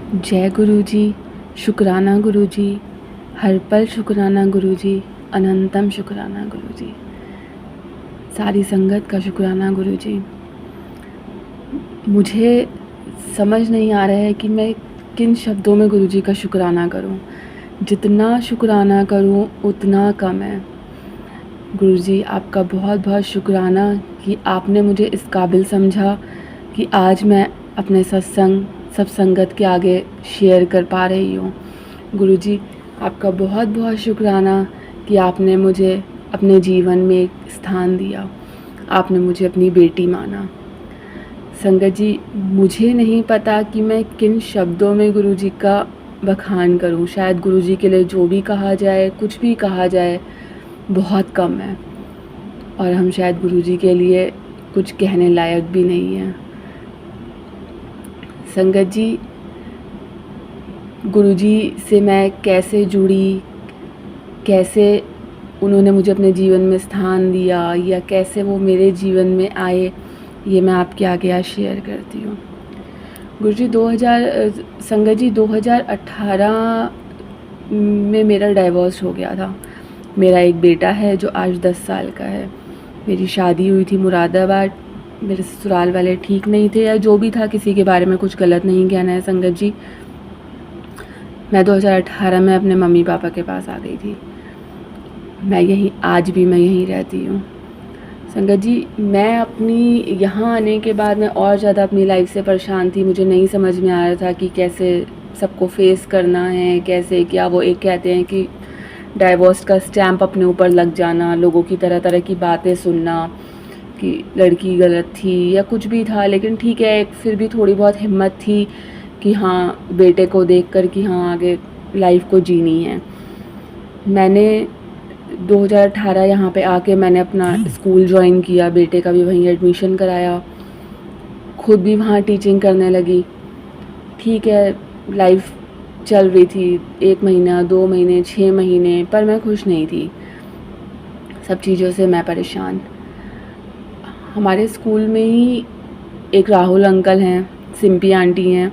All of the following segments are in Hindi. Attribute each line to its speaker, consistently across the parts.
Speaker 1: जय गुरु जी, शुक्राना गुरु जी, हर पल शुक्राना गुरु जी, अनंतम शुक्राना गुरु जी, सारी संगत का शुक्राना गुरु जी। मुझे समझ नहीं आ रहा है कि मैं किन शब्दों में गुरु जी का शुक्राना करूं। जितना शुक्राना करूं उतना कम है। गुरु जी आपका बहुत बहुत शुक्राना कि आपने मुझे इस काबिल समझा कि आज मैं अपने सत्संग सब संगत के आगे शेयर कर पा रही हूँ। गुरु जी आपका बहुत बहुत शुक्राना कि आपने मुझे अपने जीवन में एक स्थान दिया, आपने मुझे अपनी बेटी माना। संगत जी मुझे नहीं पता कि मैं किन शब्दों में गुरु जी का बखान करूं। शायद गुरु जी के लिए जो भी कहा जाए, कुछ भी कहा जाए, बहुत कम है और हम शायद गुरु जी के लिए कुछ कहने लायक भी नहीं हैं। संगत जी गुरु जी से मैं कैसे जुड़ी, कैसे उन्होंने मुझे अपने जीवन में स्थान दिया या कैसे वो मेरे जीवन में आए, ये मैं आपके आगे आज शेयर करती हूँ। गुरु जी 2018 में मेरा डाइवोर्स हो गया था। मेरा एक बेटा है जो आज 10 साल का है। मेरी शादी हुई थी मुरादाबाद। मेरे ससुराल वाले ठीक नहीं थे या जो भी था, किसी के बारे में कुछ गलत नहीं कहना है संगत जी। मैं 2018 में अपने मम्मी पापा के पास आ गई थी। आज भी मैं यहीं रहती हूँ। संगत जी मैं अपनी यहाँ आने के बाद मैं और ज़्यादा अपनी लाइफ से परेशान थी। मुझे नहीं समझ में आ रहा था कि कैसे सबको फेस करना है, कैसे क्या वो एक कहते हैं कि डाइवोर्स का स्टैम्प अपने ऊपर लग जाना, लोगों की तरह तरह की बातें सुनना कि लड़की गलत थी या कुछ भी था, लेकिन ठीक है एक फिर भी थोड़ी बहुत हिम्मत थी कि हाँ बेटे को देखकर कि हाँ आगे लाइफ को जीनी है। मैंने 2018 यहाँ पे आके मैंने अपना स्कूल ज्वाइन किया, बेटे का भी वहीं एडमिशन कराया, खुद भी वहाँ टीचिंग करने लगी। ठीक है लाइफ चल रही थी, 1 महीना 2 महीने 6 महीने, पर मैं खुश नहीं थी। सब चीज़ों से मैं परेशान। हमारे स्कूल में ही एक राहुल अंकल हैं, सिंपी आंटी हैं,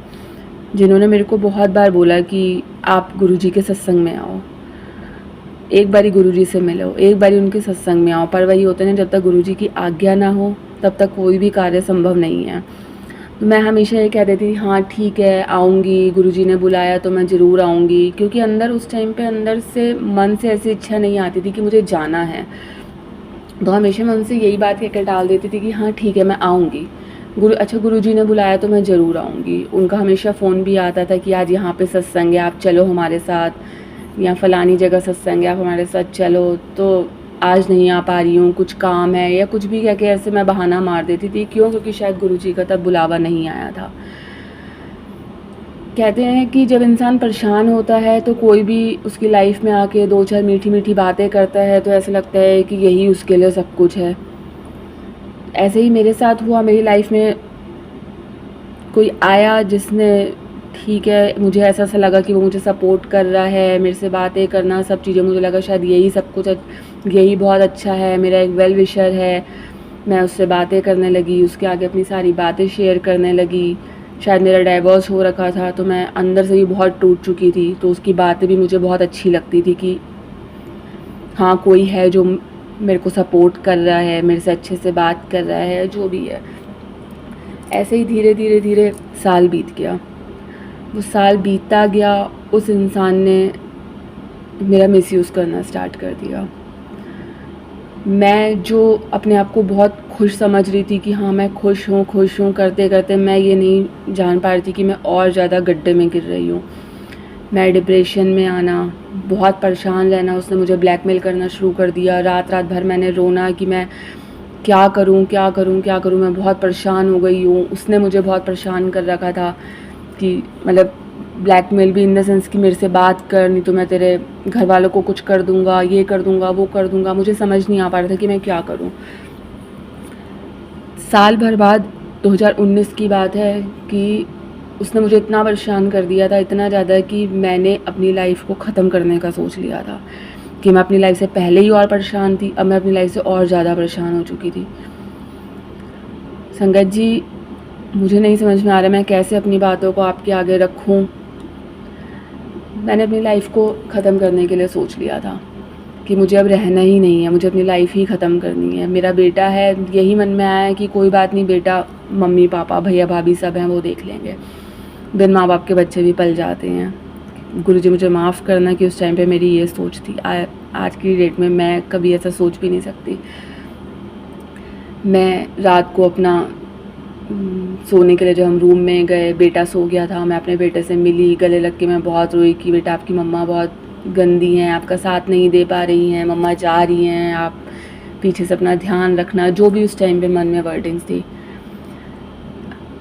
Speaker 1: जिन्होंने मेरे को बहुत बार बोला कि आप गुरुजी के सत्संग में आओ, एक बारी गुरुजी से मिलो, एक बारी उनके सत्संग में आओ। पर वही होते हैं, जब तक गुरुजी की आज्ञा ना हो तब तक कोई भी कार्य संभव नहीं है। तो मैं हमेशा ये कह देती थी हाँ ठीक है आऊँगी, गुरुजी ने बुलाया तो मैं ज़रूर आऊँगी, क्योंकि अंदर उस टाइम पे अंदर से मन से ऐसी इच्छा नहीं आती थी कि मुझे जाना है। तो हमेशा मैं उनसे यही बात कहकर टाल देती थी कि हाँ ठीक है मैं आऊँगी, गुरुजी ने बुलाया तो मैं ज़रूर आऊँगी। उनका हमेशा फ़ोन भी आता था कि आज यहाँ पे सत्संग है, आप चलो हमारे साथ, या फ़लानी जगह सत्संग है आप हमारे साथ चलो। तो आज नहीं आ पा रही हूँ, कुछ काम है या कुछ भी कह के ऐसे मैं बहाना मार देती थी। क्यों? क्योंकि शायद गुरुजी का तब बुलावा नहीं आया था। कहते हैं कि जब इंसान परेशान होता है तो कोई भी उसकी लाइफ में आके 2-4 मीठी मीठी बातें करता है तो ऐसा लगता है कि यही उसके लिए सब कुछ है। ऐसे ही मेरे साथ हुआ। मेरी लाइफ में कोई आया जिसने, ठीक है मुझे ऐसा सा लगा कि वो मुझे सपोर्ट कर रहा है, मेरे से बातें करना सब चीज़ें, मुझे लगा शायद यही सब कुछ, यही बहुत अच्छा है, मेरा एक वेल विशर है। मैं उससे बातें करने लगी, उसके आगे अपनी सारी बातें शेयर करने लगी। शायद मेरा डाइवोर्स हो रखा था तो मैं अंदर से भी बहुत टूट चुकी थी, तो उसकी बातें भी मुझे बहुत अच्छी लगती थी कि हाँ कोई है जो मेरे को सपोर्ट कर रहा है, मेरे से अच्छे से बात कर रहा है, जो भी है। ऐसे ही धीरे धीरे धीरे साल बीत गया। वो साल बीतता गया, उस इंसान ने मेरा मिसयूज़ करना स्टार्ट कर दिया। मैं जो अपने आप को बहुत खुश समझ रही थी कि हाँ मैं खुश हूँ करते करते मैं ये नहीं जान पा रही थी कि मैं और ज़्यादा गड्ढे में गिर रही हूँ। मैं डिप्रेशन में आना, बहुत परेशान रहना, उसने मुझे ब्लैकमेल करना शुरू कर दिया। रात रात भर मैंने रोना कि मैं क्या करूँ क्या करूँ क्या करूँ, मैं बहुत परेशान हो गई हूँ। उसने मुझे बहुत परेशान कर रखा था कि मतलब ब्लैकमेल भी इन द सेंस कि मेरे से बात कर, नहीं तो मैं तेरे घर वालों को कुछ कर दूँगा, ये कर दूँगा वो कर दूँगा। मुझे समझ नहीं आ पा रहा था कि मैं क्या करूँ। साल भर बाद 2019 की बात है कि उसने मुझे इतना परेशान कर दिया था, इतना ज़्यादा कि मैंने अपनी लाइफ को ख़त्म करने का सोच लिया था। कि मैं अपनी लाइफ से पहले ही और परेशान थी, अब मैं अपनी लाइफ से और ज़्यादा परेशान हो चुकी थी। संगत जी मुझे नहीं समझ में आ रहा मैं कैसे अपनी बातों को आपके आगे रखूं, मैंने अपनी लाइफ को ख़त्म करने के लिए सोच लिया था कि मुझे अब रहना ही नहीं है, मुझे अपनी लाइफ ही ख़त्म करनी है। मेरा बेटा है, यही मन में आया है कि कोई बात नहीं बेटा, मम्मी पापा भैया भाभी सब हैं, वो देख लेंगे। बिन माँ बाप के बच्चे भी पल जाते हैं। गुरुजी मुझे माफ़ करना कि उस टाइम पे मेरी ये सोच थी। आज की डेट में मैं कभी ऐसा सोच भी नहीं सकती। मैं रात को अपना सोने के लिए जब हम रूम में गए, बेटा सो गया था, मैं अपने बेटे से मिली, गले लग के मैं बहुत रोई कि बेटा आपकी मम्मा बहुत गंदी हैं, आपका साथ नहीं दे पा रही हैं, मम्मा जा रही हैं, आप पीछे से अपना ध्यान रखना, जो भी उस टाइम पे मन में वर्डिंग्स थी।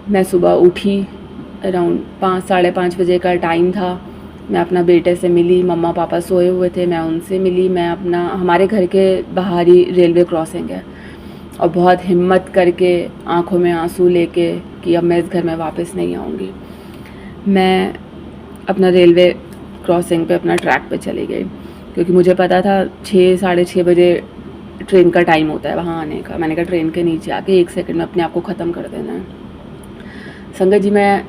Speaker 1: मैं सुबह उठी, अराउंड 5 साढ़े 5 बजे का टाइम था। मैं अपना बेटे से मिली, मम्मा पापा सोए हुए थे, मैं उनसे मिली। मैं अपना, हमारे घर के बाहर ही रेलवे क्रॉसिंग है, और बहुत हिम्मत करके आंखों में आंसू लेके कि अब मैं इस घर में वापस नहीं आऊँगी, मैं अपना रेलवे क्रॉसिंग पे अपना ट्रैक पे चली गई, क्योंकि मुझे पता था 6 साढ़े 6 बजे ट्रेन का टाइम होता है वहाँ आने का। मैंने कहा ट्रेन के नीचे आके 1 सेकंड में अपने आप को ख़त्म कर देना है। संगत जी, मैं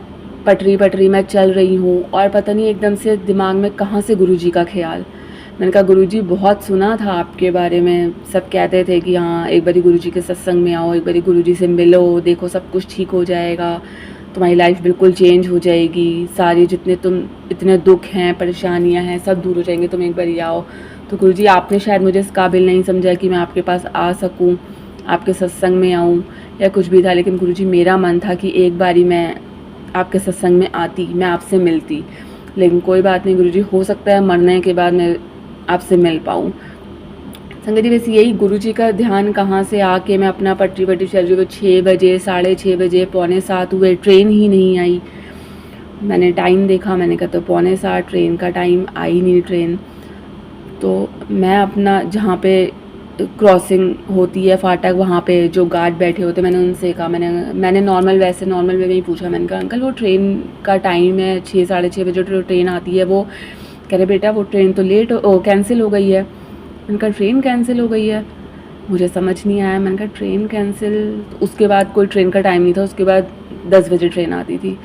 Speaker 1: पटरी में चल रही हूँ और पता नहीं एकदम से दिमाग में कहाँ से गुरुजी का ख्याल। मैंने कहा गुरुजी, बहुत सुना था आपके बारे में, सब कहते थे कि हाँ एक बारी गुरुजी के सत्संग में आओ, एक बारी गुरुजी से मिलो, देखो सब कुछ ठीक हो जाएगा, तुम्हारी लाइफ बिल्कुल चेंज हो जाएगी, सारी जितने तुम इतने दुख हैं परेशानियां हैं सब दूर हो जाएंगे, तुम एक बारी आओ। तो गुरुजी आपने शायद मुझे इस काबिल नहीं समझा कि मैं आपके पास आ सकूं, आपके सत्संग में आऊं या कुछ भी था, लेकिन गुरुजी मेरा मन था कि एक बारी मैं आपके सत्संग में आती, मैं आपसे मिलती। लेकिन कोई बात नहीं गुरुजी, हो सकता है मरने के बाद मैं आपसे मिल पाऊँ। संगत जी, वैसे यही गुरुजी का ध्यान कहाँ से आके मैं अपना पटरी चल रही हूँ। 6 बजे, साढ़े 6 बजे, 6:45 हुए, ट्रेन ही नहीं आई। मैंने टाइम देखा, मैंने कहा तो 6:45 ट्रेन का टाइम, आई नहीं ट्रेन। तो मैं अपना जहाँ पे क्रॉसिंग होती है फाटक, वहाँ पे जो गार्ड बैठे होते, मैंने उनसे कहा, मैंने नॉर्मल वे में ही पूछा। मैंने कहा अंकल वो ट्रेन का टाइम है 6 साढ़े 6 बजे जो ट्रेन आती है, वो कह रहे बेटा वो ट्रेन तो कैंसिल हो गई है। मैंने कहा ट्रेन कैंसिल हो गई है, मुझे समझ नहीं आया। मैंने कहा ट्रेन कैंसिल, उसके बाद कोई ट्रेन का टाइम नहीं था, उसके बाद 10 बजे ट्रेन आती थी।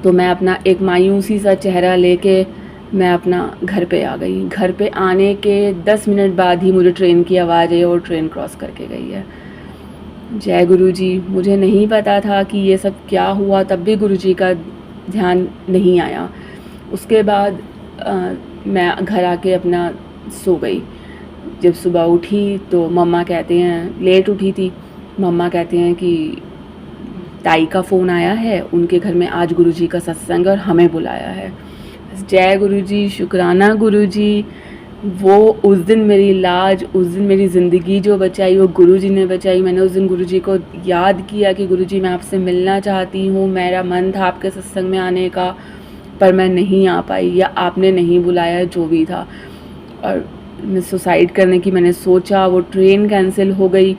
Speaker 1: तो मैं अपना एक मायूसी सा चेहरा लेके मैं अपना घर पे आ गई। घर पे आने के 10 मिनट बाद ही मुझे ट्रेन की आवाज़ आई और ट्रेन क्रॉस करके गई है। जय गुरुजी। मुझे नहीं पता था कि ये सब क्या हुआ, तब भी गुरुजी का ध्यान नहीं आया। उसके बाद मैं घर आके अपना सो गई। जब सुबह उठी तो मम्मा कहते हैं, लेट उठी थी, मम्मा कहते हैं कि ताई का फ़ोन आया है, उनके घर में आज गुरुजी का सत्संग और हमें बुलाया है। जय गुरुजी, शुक्राना गुरुजी। वो उस दिन मेरी लाज, उस दिन मेरी ज़िंदगी जो बचाई वो गुरुजी ने बचाई। मैंने उस दिन गुरुजी को याद किया कि गुरुजी मैं आपसे मिलना चाहती हूँ, मेरा मन था आपके सत्संग में आने का, पर मैं नहीं आ पाई या आपने नहीं बुलाया, जो भी था। और मैं सुसाइड करने की मैंने सोचा, वो ट्रेन कैंसिल हो गई।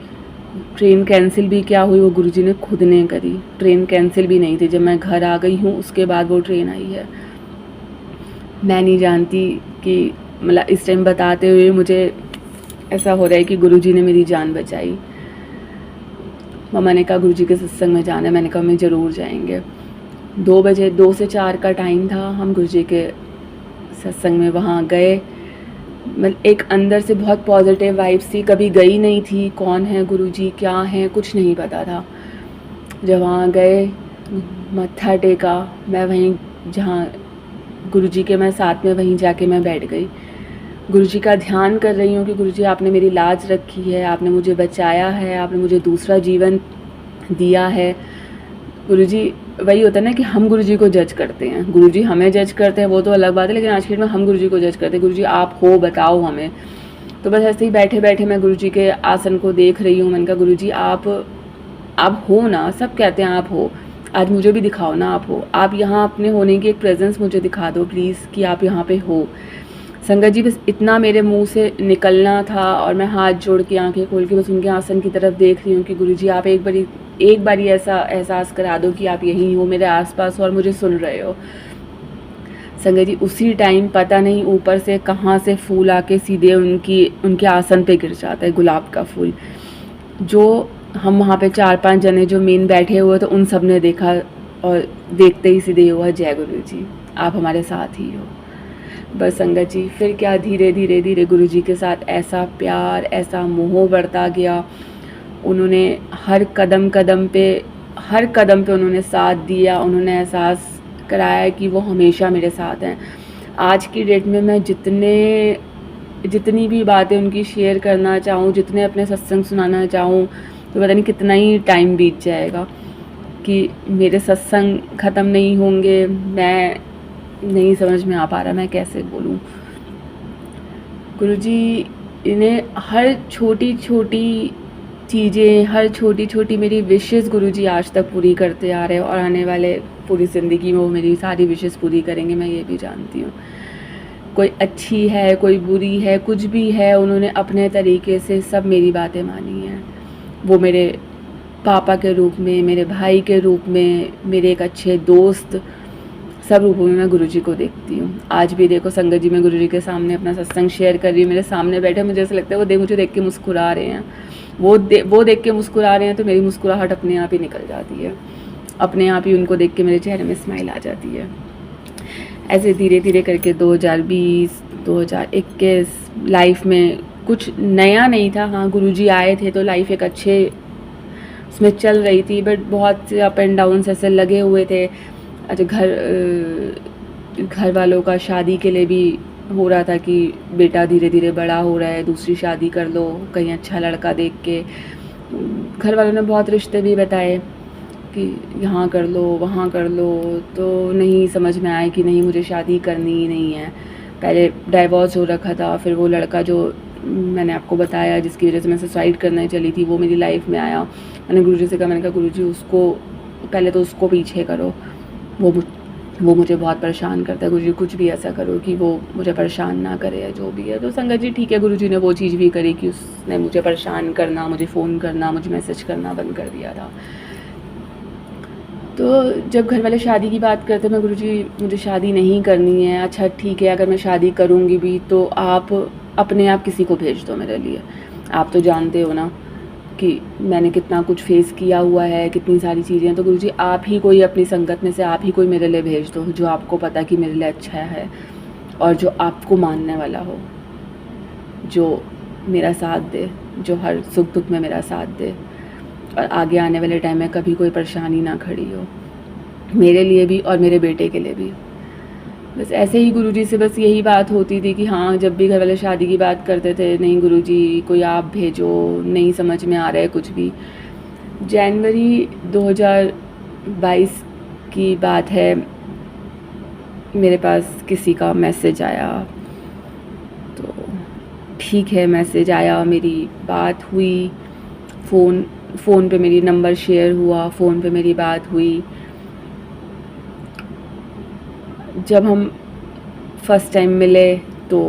Speaker 1: ट्रेन कैंसिल भी क्या हुई, वो गुरुजी ने खुद ने करी। ट्रेन कैंसिल भी नहीं थी, जब मैं घर आ गई हूँ उसके बाद वो ट्रेन आई है। मैं नहीं जानती कि मतलब इस टाइम बताते हुए मुझे ऐसा हो रहा है कि गुरुजी ने मेरी जान बचाई। मम्मा ने कहा गुरुजी के सत्संग में जाना है, मैंने कहा मैं ज़रूर जाएंगे। 2 बजे, 2 से 4 का टाइम था, हम गुरुजी के सत्संग में वहाँ गए। मतलब एक अंदर से बहुत पॉजिटिव वाइब्स थी, कभी गई नहीं थी, कौन है गुरुजी, क्या है, कुछ नहीं पता था। जब वहाँ गए, मत्था टेका, मैं वहीं जहाँ गुरुजी के मैं साथ में वहीं जाके मैं बैठ गई। गुरुजी का ध्यान कर रही हूँ कि गुरुजी आपने मेरी लाज रखी है, आपने मुझे बचाया है, आपने मुझे दूसरा जीवन दिया है। गुरुजी, वही होता है ना कि हम गुरुजी को जज करते हैं, गुरुजी हमें जज करते हैं, वो तो अलग बात है, लेकिन आज के डेट में हम गुरुजी को जज करते हैं। गुरुजी आप हो, बताओ हमें। तो बस ऐसे ही बैठे बैठे मैं गुरुजी के आसन को देख रही हूँ। मैंने कहा गुरुजी आप हो ना, सब कहते हैं आप हो, आज मुझे भी दिखाओ ना आप हो, आप यहाँ अपने होने की एक प्रेजेंस मुझे दिखा दो प्लीज़ कि आप यहाँ पे हो। संगत जी, बस इतना मेरे मुंह से निकलना था और मैं हाथ जोड़ के आंखें खोल के बस उनके आसन की तरफ देख रही हूँ कि गुरुजी आप एक बारी ऐसा एहसास करा दो कि आप यहीं हो मेरे आसपास और मुझे सुन रहे हो। संगत जी, उसी टाइम पता नहीं ऊपर से कहाँ से फूल आके सीधे उनके आसन पे गिर जाता है, गुलाब का फूल। जो हम वहाँ पे 4-5 जने जो मेन बैठे हुए थे उन सब ने देखा और देखते ही सीधे हुआ, जय गुरुजी आप हमारे साथ ही हो। बस संगत जी फिर क्या धीरे धीरे धीरे गुरुजी के साथ ऐसा प्यार, ऐसा मोह बढ़ता गया। उन्होंने हर कदम कदम पे उन्होंने साथ दिया, उन्होंने एहसास कराया कि वो हमेशा मेरे साथ हैं। आज की डेट में मैं जितनी भी बातें उनकी शेयर करना चाहूँ, जितने अपने सत्संग सुनाना चाहूँ, तो पता नहीं कितना ही टाइम बीत जाएगा कि मेरे सत्संग ख़त्म नहीं होंगे। मैं नहीं समझ में आ पा रहा मैं कैसे बोलूँ। गुरुजी ने हर छोटी छोटी चीज़ें, हर छोटी छोटी मेरी विशेज़ गुरुजी आज तक पूरी करते आ रहे हैं, और आने वाले पूरी ज़िंदगी में वो मेरी सारी विशेज़ पूरी करेंगे, मैं ये भी जानती हूँ। कोई अच्छी है, कोई बुरी है, कुछ भी है, उन्होंने अपने तरीके से सब मेरी बातें मानी हैं। वो मेरे पापा के रूप में, मेरे भाई के रूप में, मेरे एक अच्छे दोस्त, सब रूपों में मैं गुरुजी को देखती हूँ। आज भी देखो संगत जी, मैं गुरुजी के सामने अपना सत्संग शेयर कर रही हूँ, मेरे सामने बैठे, मुझे ऐसा लगता है वो मुझे देख के मुस्कुरा रहे हैं। वो देख के मुस्कुरा रहे हैं तो मेरी मुस्कुराहट अपने आप ही निकल जाती है, अपने आप ही उनको देख के मेरे चेहरे में स्माइल आ जाती है। ऐसे धीरे धीरे करके 2020, 2021 लाइफ में कुछ नया नहीं था। हाँ, गुरुजी आए थे तो लाइफ एक अच्छे उसमें चल रही थी, बट बहुत से अप एंड डाउन्स ऐसे लगे हुए थे। अच्छा, घर वालों का शादी के लिए भी हो रहा था कि बेटा धीरे धीरे बड़ा हो रहा है, दूसरी शादी कर लो कहीं अच्छा लड़का देख के। घर वालों ने बहुत रिश्ते भी बताए कि यहाँ कर लो, वहाँ कर लो, तो नहीं समझ में आया कि नहीं, मुझे शादी करनी ही नहीं है। पहले डाइवोर्स हो रखा था, फिर वो लड़का जो मैंने आपको बताया जिसकी वजह से मैं सुसाइड करने चली थी, वो मेरी लाइफ में आया। मैंने गुरुजी से कहा, मैंने कहा गुरुजी उसको पहले तो उसको पीछे करो, वो मुझे बहुत परेशान करता है। गुरुजी कुछ भी ऐसा करो कि वो मुझे परेशान ना करे, या जो भी है। तो संगत जी ठीक है, गुरुजी ने वो चीज़ भी करी कि उसने मुझे परेशान करना, मुझे फ़ोन करना, मुझे मैसेज करना बंद कर दिया था। तो जब घर वाले शादी की बात करते, मैं गुरुजी मुझे शादी नहीं करनी है। अच्छा ठीक है, अगर मैं शादी करूँगी भी तो आप अपने आप किसी को भेज दो मेरे लिए। आप तो जानते हो ना कि मैंने कितना कुछ फेस किया हुआ है, कितनी सारी चीज़ें। तो गुरुजी आप ही कोई अपनी संगत में से आप ही कोई मेरे लिए भेज दो, जो आपको पता कि मेरे लिए अच्छा है और जो आपको मानने वाला हो, जो मेरा साथ दे, जो हर सुख दुख में मेरा साथ दे, और आगे आने वाले टाइम में कभी कोई परेशानी ना खड़ी हो, मेरे लिए भी और मेरे बेटे के लिए भी। बस ऐसे ही गुरुजी से बस यही बात होती थी कि हाँ, जब भी घर वाले शादी की बात करते थे, नहीं गुरुजी कोई आप भेजो, नहीं समझ में आ रहा है कुछ भी। जनवरी 2022 की बात है, मेरे पास किसी का मैसेज आया। तो ठीक है, मैसेज आया, मेरी बात हुई, फ़ोन पे मेरी नंबर शेयर हुआ, फ़ोन पे मेरी बात हुई। जब हम फर्स्ट टाइम मिले तो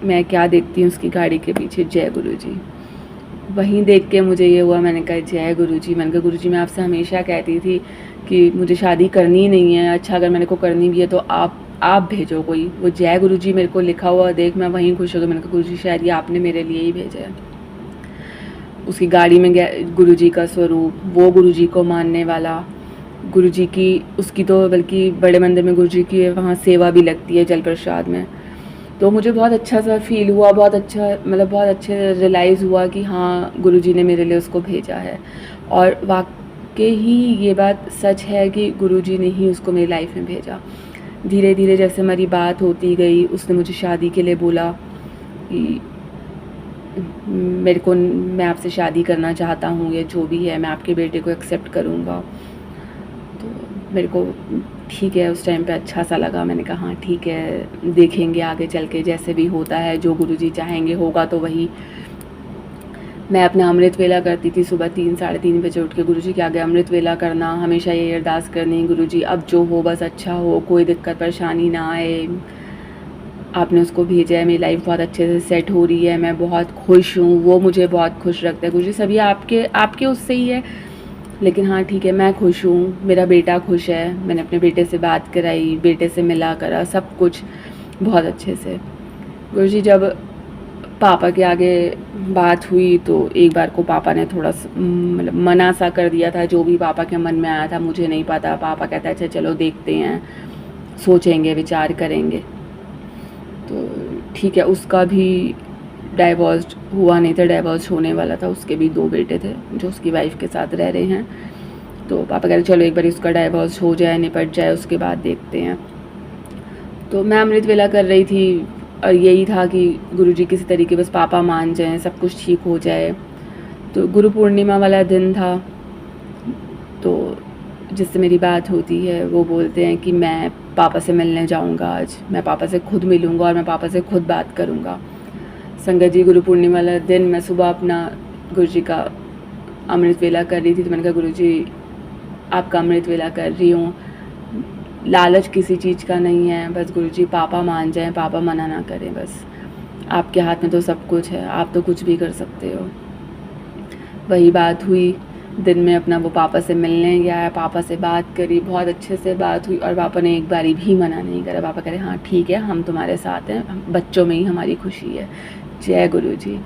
Speaker 1: मैं क्या देखती हूँ उसकी गाड़ी के पीछे जय गुरुजी। वहीं देख के मुझे ये हुआ, मैंने कहा जय गुरुजी। मैंने कहा गुरुजी मैं आपसे हमेशा कहती थी कि मुझे शादी करनी ही नहीं है। अच्छा अगर मेरे को करनी भी है तो आप भेजो कोई। वो जय गुरुजी मेरे को लिखा हुआ देख मैं वहीं खुश हो गई। मैंने कहा गुरुजी शायद ये आपने मेरे लिए ही भेजा है। उसकी गाड़ी में गुरुजी का स्वरूप, वो गुरुजी को मानने वाला, गुरुजी की उसकी तो बल्कि बड़े मंदिर में गुरुजी की वहाँ सेवा भी लगती है जल प्रसाद में। तो मुझे बहुत अच्छा सा फील हुआ, बहुत अच्छा, मतलब बहुत अच्छे रियलाइज़ हुआ कि हाँ गुरुजी ने मेरे लिए उसको भेजा है। और वाकई ही ये बात सच है कि गुरुजी ने ही उसको मेरी लाइफ में भेजा। धीरे धीरे जैसे हमारी बात होती गई, उसने मुझे शादी के लिए बोला कि मैं आपसे शादी करना चाहता हूँ, या जो भी है मैं आपके बेटे को एक्सेप्ट करूँगा। तो मेरे को ठीक है उस टाइम पे अच्छा सा लगा। मैंने कहा हाँ ठीक है, देखेंगे आगे चल के जैसे भी होता है, जो गुरुजी चाहेंगे होगा तो वही। मैं अपना अमृत वेला करती थी सुबह 3 साढ़े 3 बजे उठ के गुरुजी के आगे अमृत वेला करना, हमेशा ये अरदास करनी, गुरुजी अब जो हो बस अच्छा हो, कोई दिक्कत परेशानी ना आए, आपने उसको भेजा है, मेरी लाइफ बहुत अच्छे से सेट हो रही है, मैं बहुत खुश हूँ, वो मुझे बहुत खुश रखता है। गुरुजी सभी आपके उससे ही है, लेकिन हाँ ठीक है मैं खुश हूँ, मेरा बेटा खुश है। मैंने अपने बेटे से बात कराई, बेटे से मिला करा, सब कुछ बहुत अच्छे से। गुरुजी जब पापा के आगे बात हुई तो एक बार को पापा ने थोड़ा मतलब मना सा कर दिया था, जो भी पापा के मन में आया था मुझे नहीं पता। पापा कहता है अच्छा चलो देखते हैं, सोचेंगे विचार करेंगे। ठीक है, उसका भी डाइवोर्स हुआ नहीं था, डाइवोर्स होने वाला था। उसके भी 2 बेटे थे जो उसकी वाइफ के साथ रह रहे हैं। तो पापा कह रहे चलो एक बार उसका डाइवोर्स हो जाए, निपट जाए, उसके बाद देखते हैं। तो मैं अमृत वेला कर रही थी और यही था कि गुरुजी किसी तरीके बस पापा मान जाएं, सब कुछ ठीक हो जाए। तो गुरु पूर्णिमा वाला दिन था, तो जिससे मेरी बात होती है वो बोलते हैं कि मैं पापा से मिलने जाऊंगा आज, मैं पापा से खुद मिलूंगा और मैं पापा से खुद बात करूंगा। संगत जी, गुरु पूर्णिमा वाला दिन मैं सुबह अपना गुरुजी का अमृत वेला कर रही थी। तो मैंने कहा गुरुजी आपका अमृत वेला कर रही हूँ, लालच किसी चीज़ का नहीं है, बस गुरुजी पापा मान जाएं, पापा मना ना करें, बस आपके हाथ में तो सब कुछ है, आप तो कुछ भी कर सकते हो। वही बात हुई दिन में, अपना वो पापा से मिलने गया, पापा से बात करी, बहुत अच्छे से बात हुई और पापा ने एक बारी भी मना नहीं करा। पापा कह रहे हाँ ठीक है, हम तुम्हारे साथ हैं, बच्चों में ही हमारी खुशी है, जय गुरुजी।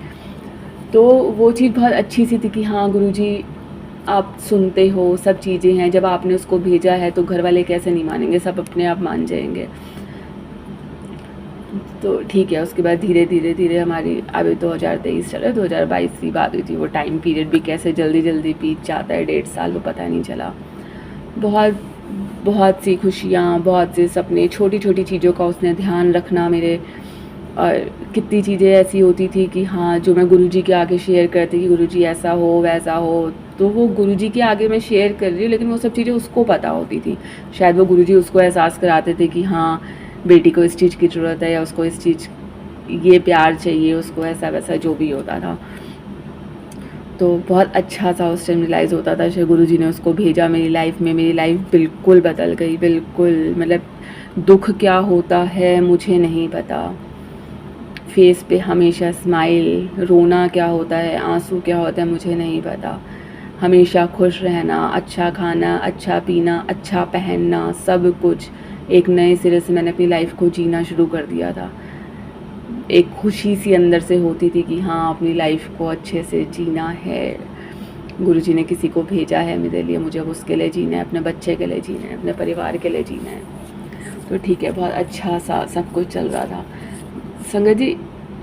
Speaker 1: तो वो चीज़ बहुत अच्छी सी थी कि हाँ गुरुजी आप सुनते हो, सब चीज़ें हैं, जब आपने उसको भेजा है तो घर वाले कैसे नहीं मानेंगे, सब अपने आप मान जाएंगे। तो ठीक है, उसके बाद धीरे धीरे धीरे हमारी अभी 2023 चल रहा है, 2022 की बात हुई थी। वो टाइम पीरियड भी कैसे जल्दी जल्दी बीत जाता है, 1.5 साल वो पता नहीं चला। बहुत बहुत सी खुशियाँ, बहुत से सपने, छोटी छोटी चीज़ों का उसने ध्यान रखना मेरे। और कितनी चीज़ें ऐसी होती थी कि हाँ जो मैं गुरुजी के आगे शेयर करती कि गुरुजी ऐसा हो वैसा हो, तो वो गुरुजी के आगे मैं शेयर कर रही हूँ, लेकिन वो सब चीज़ें उसको पता होती थी। शायद वो गुरुजी उसको एहसास कराते थे कि हाँ बेटी को इस चीज़ की ज़रूरत है, या उसको इस चीज़ ये प्यार चाहिए, उसको ऐसा वैसा जो भी होता था। तो बहुत अच्छा सा उस टाइम रियलाइज़ होता था, शायद गुरुजी ने उसको भेजा मेरी लाइफ में। मेरी लाइफ बिल्कुल बदल गई, बिल्कुल। मतलब दुख क्या होता है मुझे नहीं पता, फेस पे हमेशा स्माइल, रोना क्या होता है, आंसू क्या होता है मुझे नहीं पता, हमेशा खुश रहना, अच्छा खाना, अच्छा पीना, अच्छा पहनना, सब कुछ एक नए सिरे से मैंने अपनी लाइफ को जीना शुरू कर दिया था। एक खुशी सी अंदर से होती थी कि हाँ अपनी लाइफ को अच्छे से जीना है, गुरुजी ने किसी को भेजा है मेरे लिए, मुझे अब उसके लिए जीना है, अपने बच्चे के लिए जीना है, अपने परिवार के लिए जीना है। तो ठीक है, बहुत अच्छा सा सब कुछ चल रहा था। संगत जी,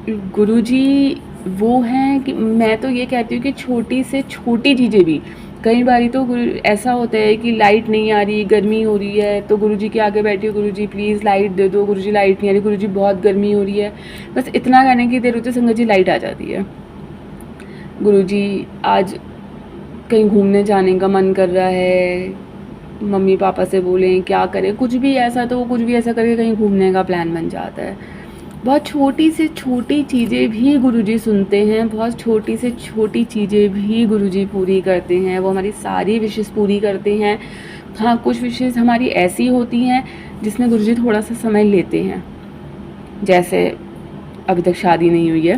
Speaker 1: गुरुजी वो हैं कि मैं तो ये कहती हूँ कि छोटी से छोटी चीज़ें भी, कई बारी तो ऐसा होता है कि लाइट नहीं आ रही, गर्मी हो रही है, तो गुरुजी के आगे बैठी हो, गुरुजी प्लीज़ लाइट दे दो, गुरुजी लाइट नहीं आ रही, गुरुजी बहुत गर्मी हो रही है, बस इतना कहने की देर होती है, संगत जी लाइट आ जाती है। गुरुजी आज कहीं घूमने जाने का मन कर रहा है, मम्मी पापा से बोलें क्या करें, कुछ भी ऐसा, तो वो कुछ भी ऐसा करके कहीं घूमने का प्लान बन जाता है। बहुत छोटी से छोटी चीज़ें भी गुरुजी सुनते हैं, बहुत छोटी से छोटी चीज़ें भी गुरुजी पूरी करते हैं, वो हमारी सारी विशेज़ पूरी करते हैं। हाँ कुछ विशेज़ हमारी ऐसी होती हैं जिसमें गुरुजी थोड़ा सा समय लेते हैं, जैसे अभी तक शादी नहीं हुई है,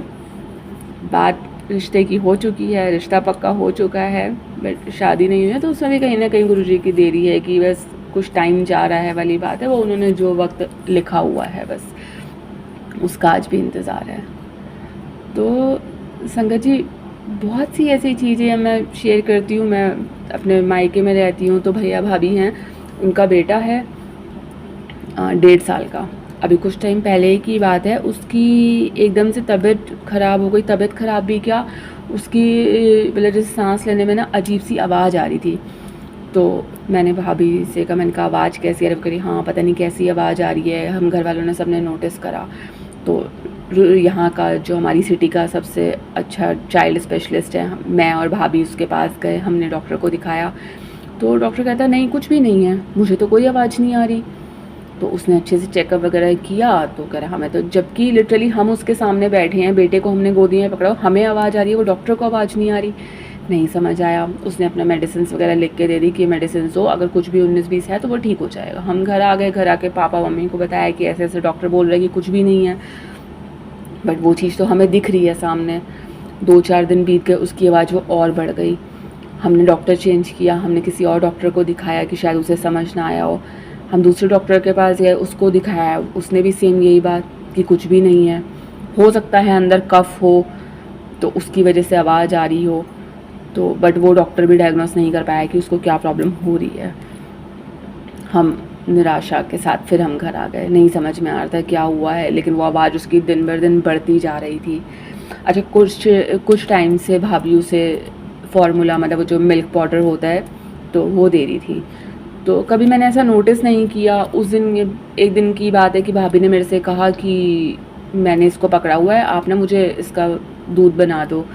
Speaker 1: बात रिश्ते की हो चुकी है, रिश्ता पक्का हो चुका है, बट शादी नहीं हुई है, तो उसमें भी कहीं ना कहीं गुरुजी की देरी है कि बस कुछ टाइम जा रहा है वाली बात है। वो उन्होंने जो वक्त लिखा हुआ है बस उसका आज भी इंतज़ार है। तो संगत जी बहुत सी ऐसी चीज़ें मैं शेयर करती हूँ। मैं अपने मायके में रहती हूँ, तो भैया भाभी हैं, उनका बेटा है 1.5 साल का, अभी कुछ टाइम पहले की बात है, उसकी एकदम से तबीयत ख़राब हो गई। तबीयत ख़राब भी क्या, उसकी मतलब जैसे सांस लेने में ना अजीब सी आवाज़ आ रही थी। तो मैंने भाभी से कहा, मैंने कहा आवाज़ कैसी आ रही, हाँ पता नहीं कैसी आवाज़ आ रही है। हम घर वालों ने सबने नोटिस करा, तो यहाँ का जो हमारी सिटी का सबसे अच्छा चाइल्ड स्पेशलिस्ट है, मैं और भाभी उसके पास गए, हमने डॉक्टर को दिखाया। तो डॉक्टर कहता नहीं कुछ भी नहीं है, मुझे तो कोई आवाज़ नहीं आ रही। तो उसने अच्छे से चेकअप वगैरह किया, तो कह रहा हमें तो, जबकि लिटरली हम उसके सामने बैठे हैं, बेटे को हमने गोदी में पकड़ा, हमें आवाज़ आ रही है, वो डॉक्टर को आवाज़ नहीं आ रही। नहीं समझ आया। उसने अपना मेडिसिन वगैरह लिख के दे दी कि मेडिसिन दो, अगर कुछ भी 19-20 है तो वो ठीक हो जाएगा। हम घर आ गए, घर आके पापा मम्मी को बताया कि ऐसे ऐसे डॉक्टर बोल रहे हैं कि कुछ भी नहीं है, बट वो चीज़ तो हमें दिख रही है सामने। 2-4 दिन बीत गए, उसकी आवाज़ वो और बढ़ गई। हमने डॉक्टर चेंज किया, हमने किसी और डॉक्टर को दिखाया कि शायद उसे समझ ना आया हो। हम दूसरे डॉक्टर के पास गए, उसको दिखाया, उसने भी सेम यही बात कि कुछ भी नहीं है, हो सकता है अंदर कफ हो तो उसकी वजह से आवाज़ आ रही हो। तो बट वो डॉक्टर भी डायग्नोस नहीं कर पाया कि उसको क्या प्रॉब्लम हो रही है। हम निराशा के साथ फिर हम घर आ गए। नहीं समझ में आ रहा था क्या हुआ है, लेकिन वो आवाज़ उसकी दिन बर दिन बढ़ती जा रही थी। अच्छा, कुछ टाइम से भाभी उसे फ़ॉर्मूला, मतलब वो जो मिल्क पाउडर होता है, तो वो दे रही थी। तो कभी मैंने ऐसा नोटिस नहीं किया। उस दिन एक दिन की बात है कि भाभी ने मेरे से कहा कि मैंने इसको पकड़ा हुआ है, आप ना मुझे इसका दूध बना दो।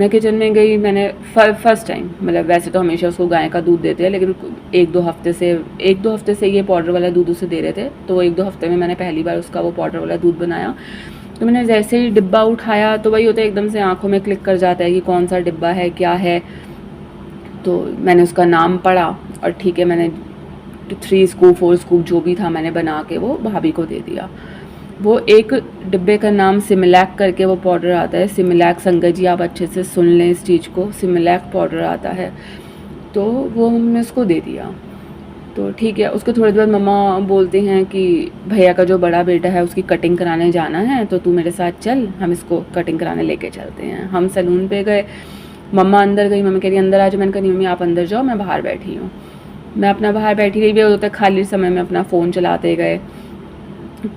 Speaker 1: मैं किचन में गई, मैंने फर्स्ट टाइम, मतलब वैसे तो हमेशा उसको गाय का दूध देते हैं, लेकिन एक दो हफ्ते से ये पाउडर वाला दूध उसे दे रहे थे, तो 1-2 हफ्ते में मैंने पहली बार उसका वो पाउडर वाला दूध बनाया। तो मैंने जैसे ही डिब्बा उठाया, तो वही होता है, एकदम से आँखों में क्लिक कर जाता है कि कौन सा डिब्बा है, क्या है। तो मैंने उसका नाम पढ़ा और ठीक है, मैंने 3 स्कूप 4 स्कूप जो भी था मैंने बना के वो भाभी को दे दिया। वो एक डिब्बे का नाम सिमिलैक करके वो पाउडर आता है, सिमिलैक। संगत जी आप अच्छे से सुन लें इस चीज़ को, सिमिलैक पाउडर आता है। तो वो हमने उसको दे दिया। तो ठीक है, उसके थोड़ी देर बाद मम्मा बोलते हैं कि भैया का जो बड़ा बेटा है उसकी कटिंग कराने जाना है, तो तू मेरे साथ चल, हम इसको कटिंग कराने लेके चलते हैं। हम सैलून पे गए, मम्मा अंदर गई, मम्मी कह रही अंदर आ जाओ। मैंने कहा नहीं मम्मी आप अंदर जाओ, मैं बाहर बैठी हूँ। मैं अपना बाहर बैठी रही, भी होता है खाली समय में अपना फ़ोन चलाते गए।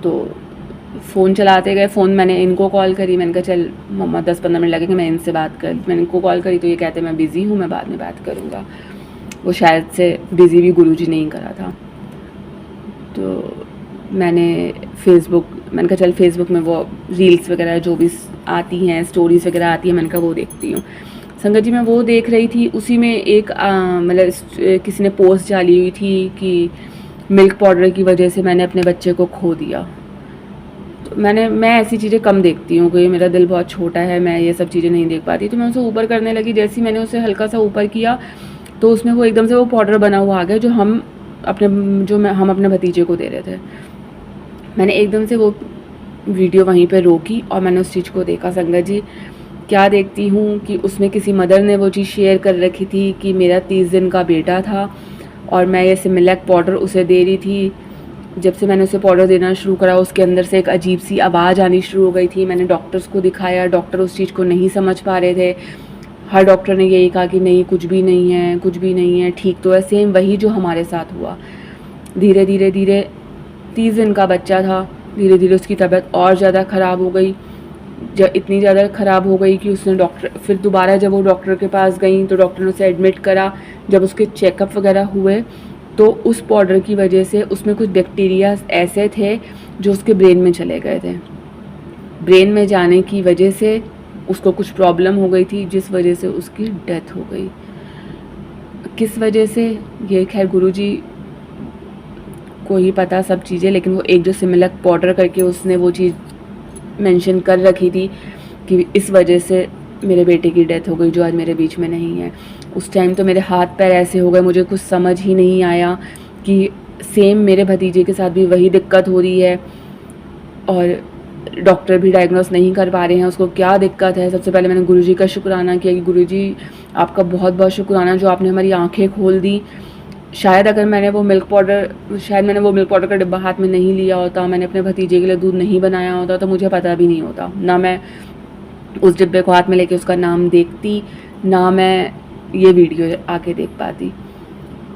Speaker 1: तो फ़ोन चलाते गए, फ़ोन मैंने इनको कॉल करी, मैंने कहा चल मम्मा 10-15 मिनट लगेंगे, मैं इनसे बात कर। मैंने इनको कॉल करी तो ये कहते मैं बिज़ी हूँ, मैं बाद में बात करूँगा। वो शायद से बिज़ी भी गुरुजी ने ही करा था। तो मैंने मैंने कहा चल फेसबुक में वो रील्स वगैरह जो भी आती हैं, स्टोरीज़ वगैरह आती हैं, मैंने कहा वो देखती हूँ। संगत जी मैं वो देख रही थी, उसी में एक मतलब किसी ने पोस्ट डाली हुई थी कि मिल्क पाउडर की वजह से मैंने अपने बच्चे को खो दिया। तो मैं ऐसी चीज़ें कम देखती हूँ, क्योंकि मेरा दिल बहुत छोटा है, मैं ये सब चीज़ें नहीं देख पाती। तो मैं उसे ऊपर करने लगी, जैसे ही मैंने उसे हल्का सा ऊपर किया तो उसमें वो एकदम से वो पाउडर बना हुआ आ गया जो हम अपने भतीजे को दे रहे थे। मैंने एकदम से वो वीडियो वहीं पे रोकी और मैंने उस चीज़ को देखा। संगत जी क्या देखती हूँ कि उसमें किसी मदर ने वो चीज़ शेयर कर रखी थी कि मेरा 30 दिन का बेटा था और मैं ये सिमिलैक पाउडर उसे दे रही थी। जब से मैंने उसे पाउडर देना शुरू करा, उसके अंदर से एक अजीब सी आवाज़ आनी शुरू हो गई थी। मैंने डॉक्टर्स को दिखाया, डॉक्टर उस चीज़ को नहीं समझ पा रहे थे। हर डॉक्टर ने यही कहा कि नहीं कुछ भी नहीं है, कुछ भी नहीं है, ठीक तो है। सेम वही जो हमारे साथ हुआ। धीरे धीरे 30 दिन का बच्चा था, धीरे धीरे उसकी तबीयत और ज़्यादा ख़राब हो गई। इतनी ज़्यादा ख़राब हो गई कि उसने फिर दोबारा जब वो डॉक्टर के पास गई तो डॉक्टर ने उसे एडमिट करा। जब उसके चेकअप वगैरह हुए तो उस पाउडर की वजह से उसमें कुछ बैक्टीरिया ऐसे थे जो उसके ब्रेन में चले गए थे। ब्रेन में जाने की वजह से उसको कुछ प्रॉब्लम हो गई थी, जिस वजह से उसकी डेथ हो गई। किस वजह से, ये खैर गुरुजी को ही पता सब चीज़ें, लेकिन वो एक जो सिमिलैक पाउडर करके उसने वो चीज़ मेंशन कर रखी थी कि इस वजह से मेरे बेटे की डेथ हो गई, जो आज मेरे बीच में नहीं है। उस टाइम तो मेरे हाथ पैर ऐसे हो गए, मुझे कुछ समझ ही नहीं आया कि सेम मेरे भतीजे के साथ भी वही दिक्कत हो रही है और डॉक्टर भी डायग्नोस नहीं कर पा रहे हैं उसको क्या दिक्कत है। सबसे पहले मैंने गुरुजी का शुक्राना किया कि गुरुजी आपका बहुत बहुत शुक्राना जो आपने हमारी आंखें खोल दी। शायद अगर मैंने वो मिल्क पाउडर का डिब्बा हाथ में नहीं लिया होता, मैंने अपने भतीजे के लिए दूध नहीं बनाया होता, तो मुझे पता भी नहीं होता। ना मैं उस डिब्बे को हाथ में लेके उसका नाम देखती, ना मैं ये वीडियो आके देख पाती।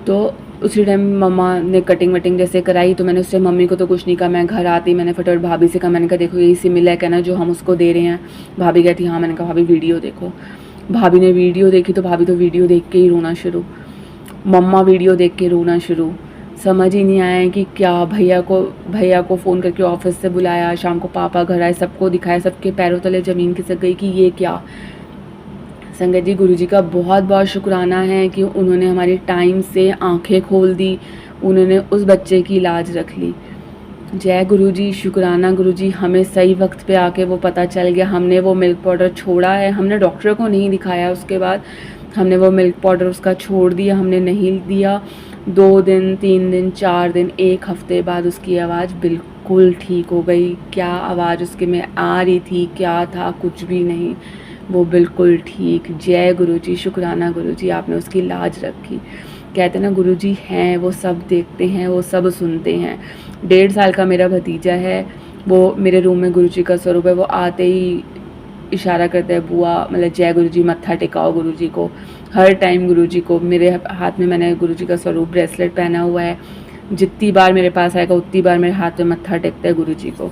Speaker 1: तो उसी टाइम मम्मा ने कटिंग वटिंग जैसे कराई, तो मैंने उससे मम्मी को तो कुछ नहीं कहा। मैं घर आती मैंने फटाफट भाभी से कहा, मैंने कहा देखो यही सिमिलैक है ना जो हम उसको दे रहे हैं। भाभी कहती हाँ। मैंने कहा भाभी वीडियो देखो। भाभी ने वीडियो देखी तो भाभी तो वीडियो देख के ही रोना शुरू, मम्मा वीडियो देख के रोना शुरू। समझ ही नहीं आया कि क्या। भैया को फ़ोन करके ऑफिस से बुलाया, शाम को पापा घर आए, सबको दिखाया, सबके पैरों तले ज़मीन खिसक गई कि ये क्या। संगत जी गुरुजी का बहुत बहुत शुक्राना है कि उन्होंने हमारी टाइम से आंखें खोल दी, उन्होंने उस बच्चे की लाज रख ली। जय गुरुजी, शुक्राना गुरुजी, हमें सही वक्त पे आके वो पता चल गया। हमने वो मिल्क पाउडर छोड़ा है, हमने डॉक्टर को नहीं दिखाया, उसके बाद हमने वो मिल्क पाउडर उसका छोड़ दिया, हमने नहीं दिया। 2 दिन 3 दिन 4 दिन 1 हफ्ते बाद उसकी आवाज़ बिल्कुल ठीक हो गई। क्या आवाज़ उसके में आ रही थी, क्या था, कुछ भी नहीं, वो बिल्कुल ठीक। जय गुरुजी, शुक्राना गुरुजी, आपने उसकी लाज रखी। कहते ना गुरुजी हैं, वो सब देखते हैं, वो सब सुनते हैं। 1.5 साल का मेरा भतीजा है, वो मेरे रूम में गुरुजी का स्वरूप है। वो आते ही इशारा करता है बुआ, मतलब जय गुरुजी, मत्था टेकाओ गुरुजी को। हर टाइम गुरुजी को, मेरे हाथ में मैंने गुरुजी का स्वरूप ब्रेसलेट पहना हुआ है। जितनी बार मेरे पास आएगा उतनी बार मेरे हाथ में मत्था टेकता है गुरुजी को।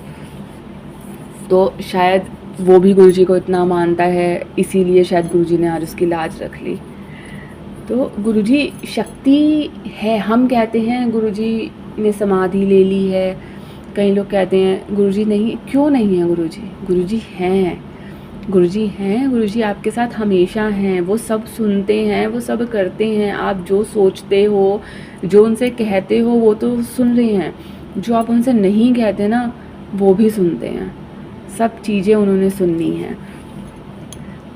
Speaker 1: तो शायद वो भी गुरुजी को इतना मानता है, इसीलिए शायद गुरुजी ने आज उसकी लाज रख ली। तो गुरुजी शक्ति है, हम कहते हैं गुरुजी ने समाधि ले ली है, कई लोग कहते हैं गुरुजी नहीं, क्यों नहीं है गुरुजी? गुरुजी हैं, गुरुजी हैं, गुरुजी आपके साथ हमेशा हैं, वो सब सुनते हैं, वो सब करते हैं। आप जो सोचते हो, जो उनसे कहते हो वो तो सुन रहे हैं, जो आप उनसे नहीं कहते ना वो भी सुनते हैं, सब चीज़ें उन्होंने सुननी हैं।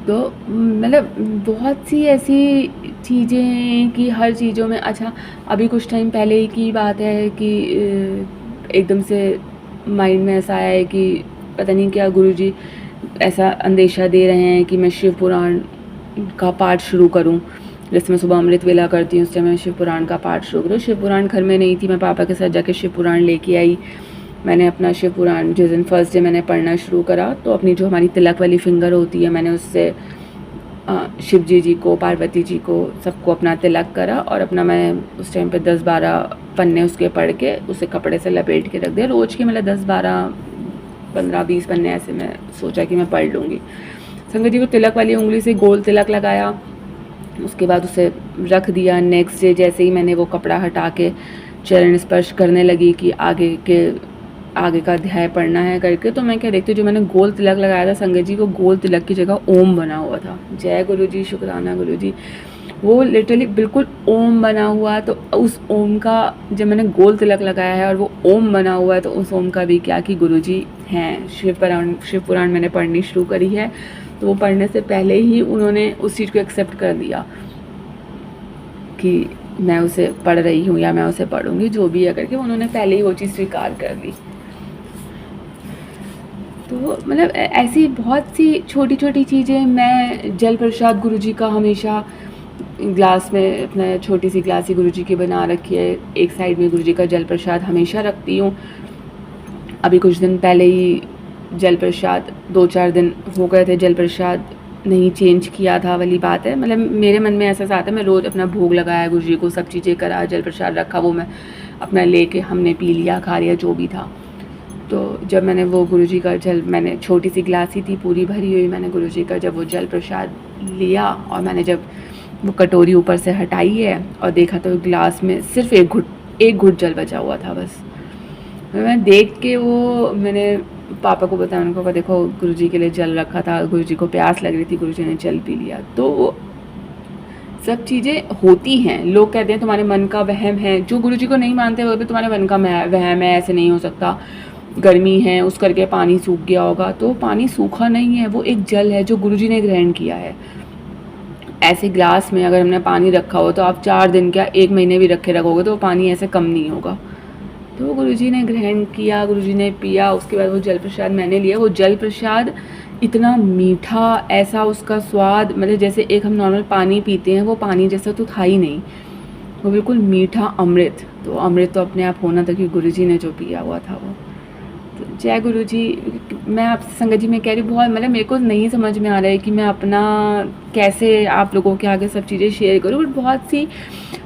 Speaker 1: तो मतलब बहुत सी ऐसी चीज़ें कि हर चीज़ों में, अच्छा अभी कुछ टाइम पहले की बात है कि एकदम से माइंड में ऐसा आया है कि पता नहीं क्या गुरुजी ऐसा अंदेशा दे रहे हैं कि मैं शिव पुराण का पाठ शुरू करूं। जैसे मैं सुबह अमृत वेला करती हूँ उस टाइम मैं शिव पुराण का पाठ शुरू करूँ। शिव पुराण घर में नहीं थी, मैं पापा के साथ जाके शिव पुराण लेके आई। मैंने अपना शिव पुराण जिस दिन फर्स्ट डे मैंने पढ़ना शुरू करा तो अपनी जो हमारी तिलक वाली फिंगर होती है मैंने उससे शिव जी को, पार्वती जी को, सबको अपना तिलक करा और अपना मैं उस टाइम पे 10-12 पन्ने उसके पढ़ के उसे कपड़े से लपेट के रख दिया। रोज़ के मतलब 10-12-15-20 पन्ने ऐसे मैं सोचा कि मैं पढ़ लूँगी। संगत जी को तिलक वाली उंगली से गोल तिलक लगाया, उसके बाद उसे रख दिया। नेक्स्ट डे जैसे ही मैंने वो कपड़ा हटा के चरण स्पर्श करने लगी कि आगे का अध्याय पढ़ना है करके, तो मैं क्या देखती हूँ जो मैंने गोल तिलक लगाया था संगत जी को गोल तिलक की जगह ओम बना हुआ था। जय गुरु जी, शुक्राना गुरु जी, वो लिटरली बिल्कुल ओम बना हुआ। तो उस ओम का जब मैंने गोल तिलक लगाया है और वो ओम बना हुआ है तो उस ओम का भी क्या कि गुरुजी हैं। शिव पुराण मैंने पढ़नी शुरू करी है तो वो पढ़ने से पहले ही उन्होंने उस चीज़ को एक्सेप्ट कर दिया कि मैं उसे पढ़ रही हूँ या मैं उसे पढ़ूँगी, जो भी है करके उन्होंने पहले ही वो चीज़ स्वीकार कर ली। तो मतलब ऐसी बहुत सी छोटी छोटी चीज़ें। मैं जल प्रसाद गुरुजी का हमेशा ग्लास में, अपना छोटी सी ग्लास ही गुरुजी की बना रखी है, एक साइड में गुरुजी का जल प्रसाद हमेशा रखती हूँ। अभी कुछ दिन पहले ही जल प्रसाद 2-4 दिन हो गए थे, जल प्रसाद नहीं चेंज किया था वाली बात है। मतलब मेरे मन में ऐसा आता है, मैं रोज़ अपना भोग लगाया गुरुजी को, सब चीज़ें करा, जल प्रसाद रखा, वो मैं अपना लेके हमने पी लिया, खा लिया, जो भी था। तो जब मैंने वो गुरुजी का जल, मैंने छोटी सी ग्लास ही थी पूरी भरी हुई, मैंने गुरुजी का जब वो जल प्रसाद लिया और मैंने जब वो कटोरी ऊपर से हटाई है और देखा तो ग्लास में सिर्फ एक घुट जल बचा हुआ था बस। मैं देख के वो मैंने पापा को बताया, उनको कहा देखो गुरुजी के लिए जल रखा था, गुरुजी को प्यास लग रही थी, गुरुजी ने जल पी लिया। तो वो सब चीज़ें होती हैं। लोग कहते हैं तुम्हारे मन का वहम है, जो गुरुजी को नहीं मानते वो भी तुम्हारे मन का वहम है, ऐसे नहीं हो सकता, गर्मी है उस करके पानी सूख गया होगा। तो पानी सूखा नहीं है, वो एक जल है जो गुरुजी ने ग्रहण किया है। ऐसे ग्लास में अगर हमने पानी रखा हो तो आप 4 दिन क्या 1 महीने भी रखोगे तो वो पानी ऐसे कम नहीं होगा। तो वो गुरुजी ने ग्रहण किया, गुरुजी ने पिया, उसके बाद वो जल प्रसाद मैंने लिया। वो जल प्रसाद इतना मीठा, ऐसा उसका स्वाद, मतलब जैसे एक हम नॉर्मल पानी पीते हैं वो पानी जैसा तो था ही नहीं, वो बिल्कुल मीठा अमृत। तो अमृत तो अपने आप होना था कि गुरुजी ने जो पिया हुआ था वो। तो जय गुरुजी। मैं आपसे संगत जी मैं कह रही हूँ, बहुत मतलब मेरे को नहीं समझ में आ रहा है कि मैं अपना कैसे आप लोगों के आगे सब चीज़ें शेयर करूँ, बट बहुत सी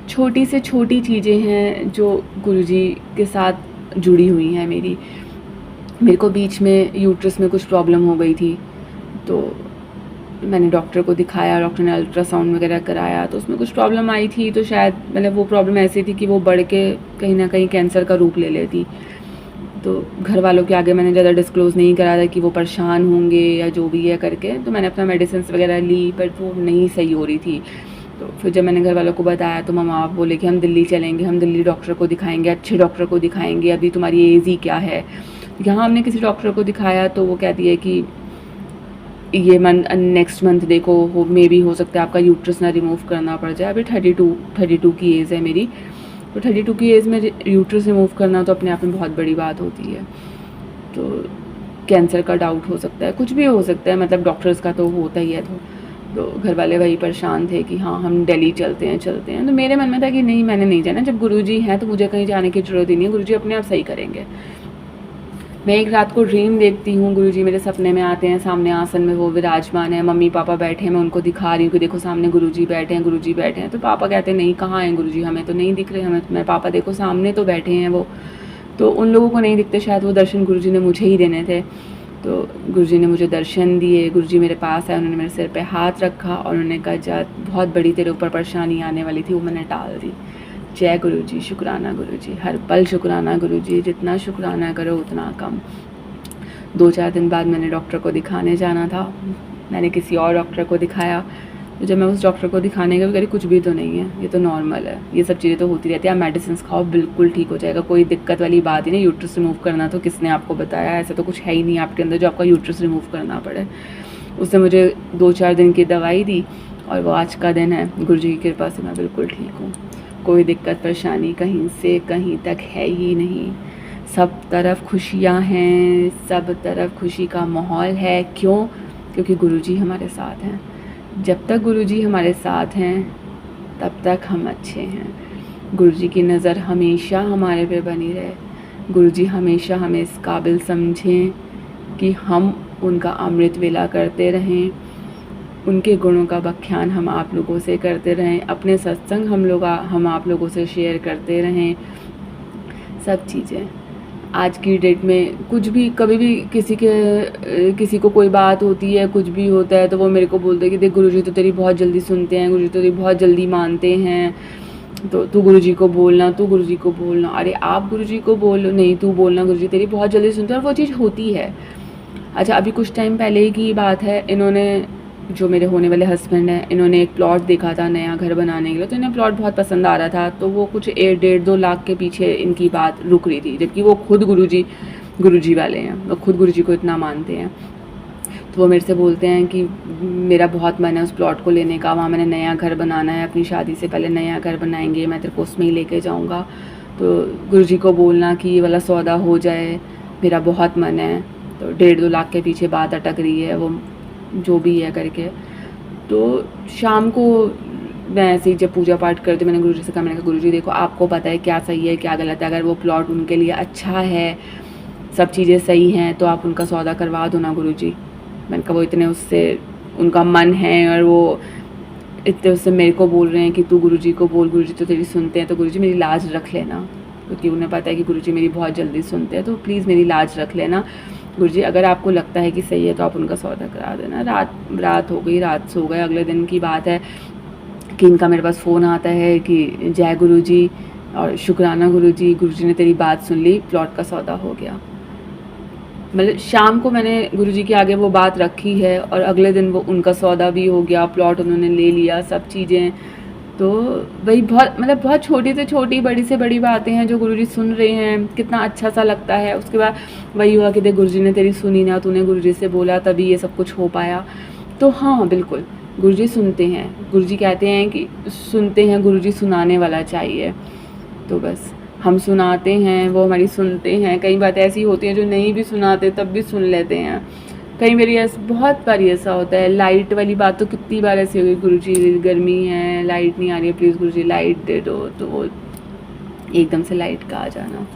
Speaker 1: छोटी से छोटी चीज़ें हैं जो गुरुजी के साथ जुड़ी हुई हैं मेरे को बीच में यूट्रस में कुछ प्रॉब्लम हो गई थी, तो मैंने डॉक्टर को दिखाया, डॉक्टर ने अल्ट्रासाउंड वगैरह कराया तो उसमें कुछ प्रॉब्लम आई थी। तो शायद मतलब वो प्रॉब्लम ऐसी थी कि वो बढ़ के कहीं ना कहीं कैंसर का रूप ले लेती। तो घर वालों के आगे मैंने ज़्यादा डिस्क्लोज़ नहीं करा था कि वो परेशान होंगे या जो भी है करके। तो मैंने अपना मेडिसिन वगैरह ली, बट वो नहीं सही हो रही थी। तो फिर जब मैंने घर वालों को बताया तो मम्मा आप बोले कि हम दिल्ली चलेंगे, हम दिल्ली डॉक्टर को दिखाएंगे, अच्छे डॉक्टर को दिखाएंगे, अभी तुम्हारी एज ही क्या है। यहाँ हमने किसी डॉक्टर को दिखाया तो वो कहती है कि ये नेक्स्ट मंथ देखो, हो मे भी हो सकता है आपका यूट्रस ना रिमूव करना पड़ जाए। अभी 32 की एज़ है मेरी, तो 32 की एज़ में यूट्रस रिमूव करना तो अपने आप में बहुत बड़ी बात होती है। तो कैंसर का डाउट हो सकता है, कुछ भी हो सकता है, मतलब डॉक्टर्स का तो होता ही है। तो घर वाले वही परेशान थे कि हाँ हम दिल्ली चलते हैं। तो मेरे मन में था कि नहीं, मैंने नहीं जाना, जब गुरुजी हैं तो मुझे कहीं जाने की ज़रूरत ही नहीं है, गुरुजी अपने आप सही करेंगे। मैं एक रात को ड्रीम देखती हूँ, गुरुजी मेरे सपने में आते हैं, सामने आसन में वो विराजमान है, मम्मी पापा बैठे हैं, मैं उनको दिखा रही हूँ कि देखो सामने गुरुजी बैठे हैं, गुरुजी बैठे हैं। तो पापा कहते हैं नहीं, कहाँ हैं गुरुजी, हमें तो नहीं दिख रहे, हमें। मैं पापा देखो सामने तो बैठे हैं वो। तो उन लोगों को नहीं दिखते, शायद वो दर्शन गुरुजी ने मुझे ही देने थे। तो गुरुजी ने मुझे दर्शन दिए, गुरुजी मेरे पास आए, उन्होंने मेरे सिर पे हाथ रखा और उन्होंने कहा जा, बहुत बड़ी तेरे ऊपर परेशानी आने वाली थी, वो मैंने टाल दी। जय गुरुजी, शुक्राना गुरुजी, हर पल शुक्राना गुरुजी, जितना शुक्राना करो उतना कम। 2-4 दिन बाद मैंने डॉक्टर को दिखाने जाना था, मैंने किसी और डॉक्टर को दिखाया। तो जब मैं उस डॉक्टर को दिखाने गई, कह रही कुछ भी तो नहीं है, ये तो नॉर्मल है, ये सब चीज़ें तो होती रहती है, आप मेडिसिन खाओ बिल्कुल ठीक हो जाएगा, कोई दिक्कत वाली बात ही नहीं। यूट्रस रिमूव करना तो किसने आपको बताया, ऐसा तो कुछ है ही नहीं आपके अंदर जो आपका यूट्रस रिमूव करना पड़े। उसने मुझे 2-4 दिन की दवाई दी और वो आज का दिन है, गुरुजी की कृपा से मैं बिल्कुल ठीक हूँ। कोई दिक्कत परेशानी कहीं से कहीं तक है ही नहीं, सब तरफ खुशियाँ हैं, सब तरफ खुशी का माहौल है। क्यों? क्योंकि गुरुजी हमारे साथ हैं। जब तक गुरुजी हमारे साथ हैं तब तक हम अच्छे हैं। गुरुजी की नज़र हमेशा हमारे पे बनी रहे, गुरुजी हमेशा हमें इस काबिल समझें कि हम उनका अमृत वेला करते रहें, उनके गुणों का व्याख्यान हम आप लोगों से करते रहें, अपने सत्संग हम आप लोगों से शेयर करते रहें। सब चीज़ें आज की डेट में कुछ भी कभी भी किसी को कोई बात होती है, कुछ भी होता है तो वो मेरे को बोलते हैं कि देख गुरुजी तो तेरी बहुत जल्दी सुनते हैं, गुरुजी तो तेरी बहुत जल्दी मानते हैं, तो तू गुरुजी को बोलना, तू गुरुजी को बोलना। अरे आप गुरुजी को बोलो, नहीं तू बोलना, गुरुजी तेरी बहुत जल्दी सुनते हैं। और वो चीज़ होती है। अच्छा, अभी कुछ टाइम पहले की बात है, इन्होंने जो मेरे होने वाले हस्बैंड हैं, इन्होंने एक प्लॉट देखा था नया घर बनाने के लिए, तो इन्हें प्लॉट बहुत पसंद आ रहा था। तो वो कुछ 1-1.5-2 लाख के पीछे इनकी बात रुक रही थी, जबकि वो खुद गुरुजी वाले हैं, वो खुद गुरुजी को इतना मानते हैं। तो वो मेरे से बोलते हैं कि मेरा बहुत मन है उस प्लॉट को लेने का, वहाँ मैंने नया घर बनाना है, अपनी शादी से पहले नया घर बनाएंगे, मैं तेरे को उसमें ही लेके जाऊँगा, तो गुरुजी को बोलना कि ये वाला सौदा हो जाए, मेरा बहुत मन है। तो 1.5-2 लाख के पीछे बात अटक रही है, वो जो भी है करके। तो शाम को मैं ऐसे ही जब पूजा पाठ करती, मैंने गुरुजी से कहा, मैंने कहा गुरुजी देखो आपको पता है क्या सही है क्या गलत है, अगर वो प्लॉट उनके लिए अच्छा है, सब चीज़ें सही हैं, तो आप उनका सौदा करवा दो ना गुरुजी। मैंने कहा वो इतने उससे उनका मन है और वो इतने उससे मेरे को बोल रहे हैं कि तू गुरुजी को बोल, गुरुजी तो तेरी सुनते हैं, तो गुरुजी मेरी लाज रख लेना, क्योंकि उन्हें पता है कि गुरुजी मेरी बहुत जल्दी सुनते हैं, तो प्लीज़ मेरी लाज रख लेना गुरुजी। अगर आपको लगता है कि सही है तो आप उनका सौदा करा देना। रात हो गई, रात सो गए। अगले दिन की बात है कि इनका मेरे पास फ़ोन आता है कि जय गुरुजी और शुक्राना गुरुजी, गुरुजी ने तेरी बात सुन ली, प्लॉट का सौदा हो गया। मतलब शाम को मैंने गुरुजी के आगे वो बात रखी है और अगले दिन वो उनका सौदा भी हो गया, प्लॉट उन्होंने ले लिया, सब चीज़ें। तो वही बहुत छोटी से छोटी, बड़ी से बड़ी बातें हैं जो गुरुजी सुन रहे हैं, कितना अच्छा सा लगता है। उसके बाद वही हुआ कि देख गुरुजी ने तेरी सुनी ना, तूने गुरुजी से बोला तभी ये सब कुछ हो पाया। तो हाँ बिल्कुल गुरुजी सुनते हैं, गुरुजी कहते हैं कि सुनते हैं, गुरुजी सुनाने वाला चाहिए। तो बस हम सुनाते हैं, वो हमारी सुनते हैं। कई बातें ऐसी होती हैं जो नहीं भी सुनाते तब भी सुन लेते हैं। कई बार बहुत बार ऐसा होता है, लाइट वाली बात तो कितनी बार ऐसी हो गई, गुरुजी गर्मी है, लाइट नहीं आ रही है, प्लीज़ गुरुजी लाइट दे दो, तो वो एकदम से लाइट का आ जाना।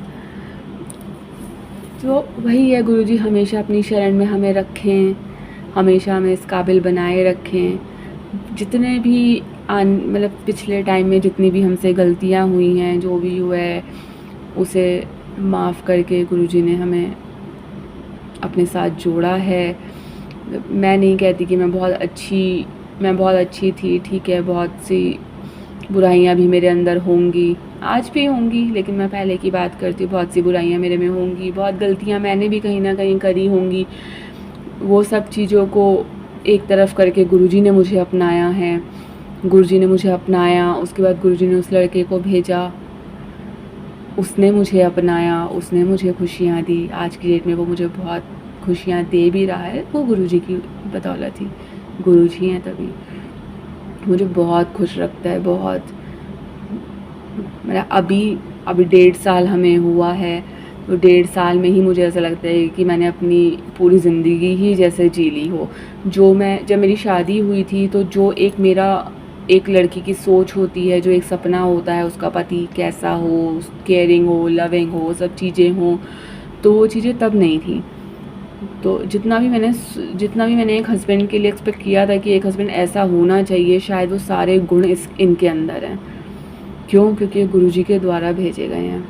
Speaker 1: तो वही है, गुरुजी हमेशा अपनी शरण में हमें रखें, हमेशा हमें इस काबिल बनाए रखें। जितने भी मतलब पिछले टाइम में जितनी भी हमसे गलतियाँ हुई हैं, जो भी हुआ है उसे माफ़ करके गुरुजी ने हमें अपने साथ जोड़ा है। मैं नहीं कहती कि मैं बहुत अच्छी थी, ठीक है, बहुत सी बुराइयां भी मेरे अंदर होंगी, आज भी होंगी, लेकिन मैं पहले की बात करती हूँ, बहुत सी बुराइयां मेरे में होंगी, बहुत गलतियां मैंने भी कहीं ना कहीं करी होंगी। वो सब चीज़ों को एक तरफ करके गुरुजी ने मुझे अपनाया है, गुरुजी ने मुझे अपनाया। उसके बाद गुरुजी ने उस लड़के को भेजा, उसने मुझे अपनाया, उसने मुझे खुशियाँ दी। आज की डेट में वो मुझे बहुत खुशियाँ दे भी रहा है, वो गुरुजी की बदौलत ही, गुरुजी हैं तभी। मुझे बहुत खुश रखता है, बहुत। मेरा अभी 1.5 साल हमें हुआ है, तो 1.5 साल में ही मुझे ऐसा लगता है कि मैंने अपनी पूरी ज़िंदगी ही जैसे जी ली हो। जब मेरी शादी हुई थी, तो जो एक लड़की की सोच होती है, जो एक सपना होता है उसका पति कैसा हो, केयरिंग हो, लविंग हो, सब चीज़ें हों, तो वो चीज़ें तब नहीं थी। तो जितना भी मैंने एक हस्बैंड के लिए एक्सपेक्ट किया था कि एक हस्बैंड ऐसा होना चाहिए, शायद वो सारे गुण इनके अंदर हैं। क्यों? क्योंकि ये गुरुजी के द्वारा भेजे गए हैं,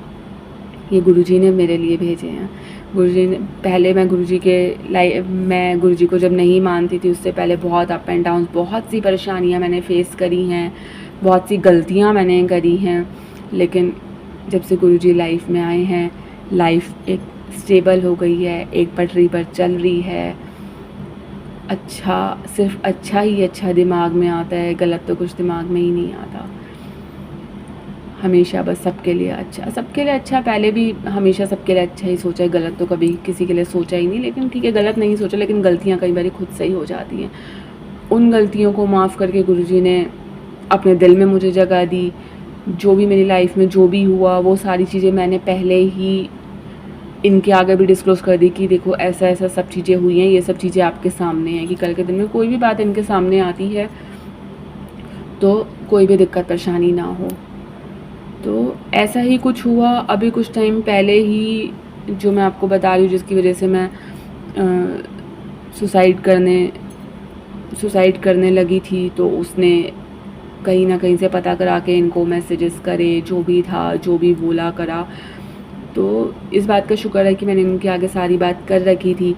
Speaker 1: ये गुरुजी ने मेरे लिए भेजे हैं। गुरुजी ने पहले मैं गुरुजी को जब नहीं मानती थी, उससे पहले बहुत अप एंड डाउन, बहुत सी परेशानियाँ मैंने फ़ेस करी हैं, बहुत सी गलतियाँ मैंने करी हैं। लेकिन जब से गुरुजी लाइफ में आए हैं, लाइफ एक स्टेबल हो गई है, एक पटरी पर चल रही है। सिर्फ अच्छा ही अच्छा दिमाग में आता है, गलत तो कुछ दिमाग में ही नहीं आता। हमेशा बस सबके लिए अच्छा। पहले भी हमेशा सबके लिए अच्छा ही सोचा है, गलत तो कभी किसी के लिए सोचा ही नहीं। लेकिन ठीक है, गलत नहीं सोचा, लेकिन गलतियाँ कई बार खुद से ही हो जाती हैं। उन गलतियों को माफ़ करके गुरुजी ने अपने दिल में मुझे जगह दी। जो भी मेरी लाइफ में जो भी हुआ, वो सारी चीज़ें मैंने पहले ही इनके आगे भी डिस्क्लोज़ कर दी कि देखो ऐसा ऐसा सब चीज़ें हुई हैं, ये सब चीज़ें आपके सामने हैं, कि कल के दिन में कोई भी बात इनके सामने आती है तो कोई भी दिक्कत परेशानी ना हो। तो ऐसा ही कुछ हुआ। अभी कुछ टाइम पहले ही जो मैं आपको बता रही हूँ, जिसकी वजह से मैं सुसाइड करने लगी थी, तो उसने कहीं ना कहीं से पता करा के इनको मैसेजेस करे, जो भी था, जो भी बोला करा। तो इस बात का शुक्र है कि मैंने इनके आगे सारी बात कर रखी थी।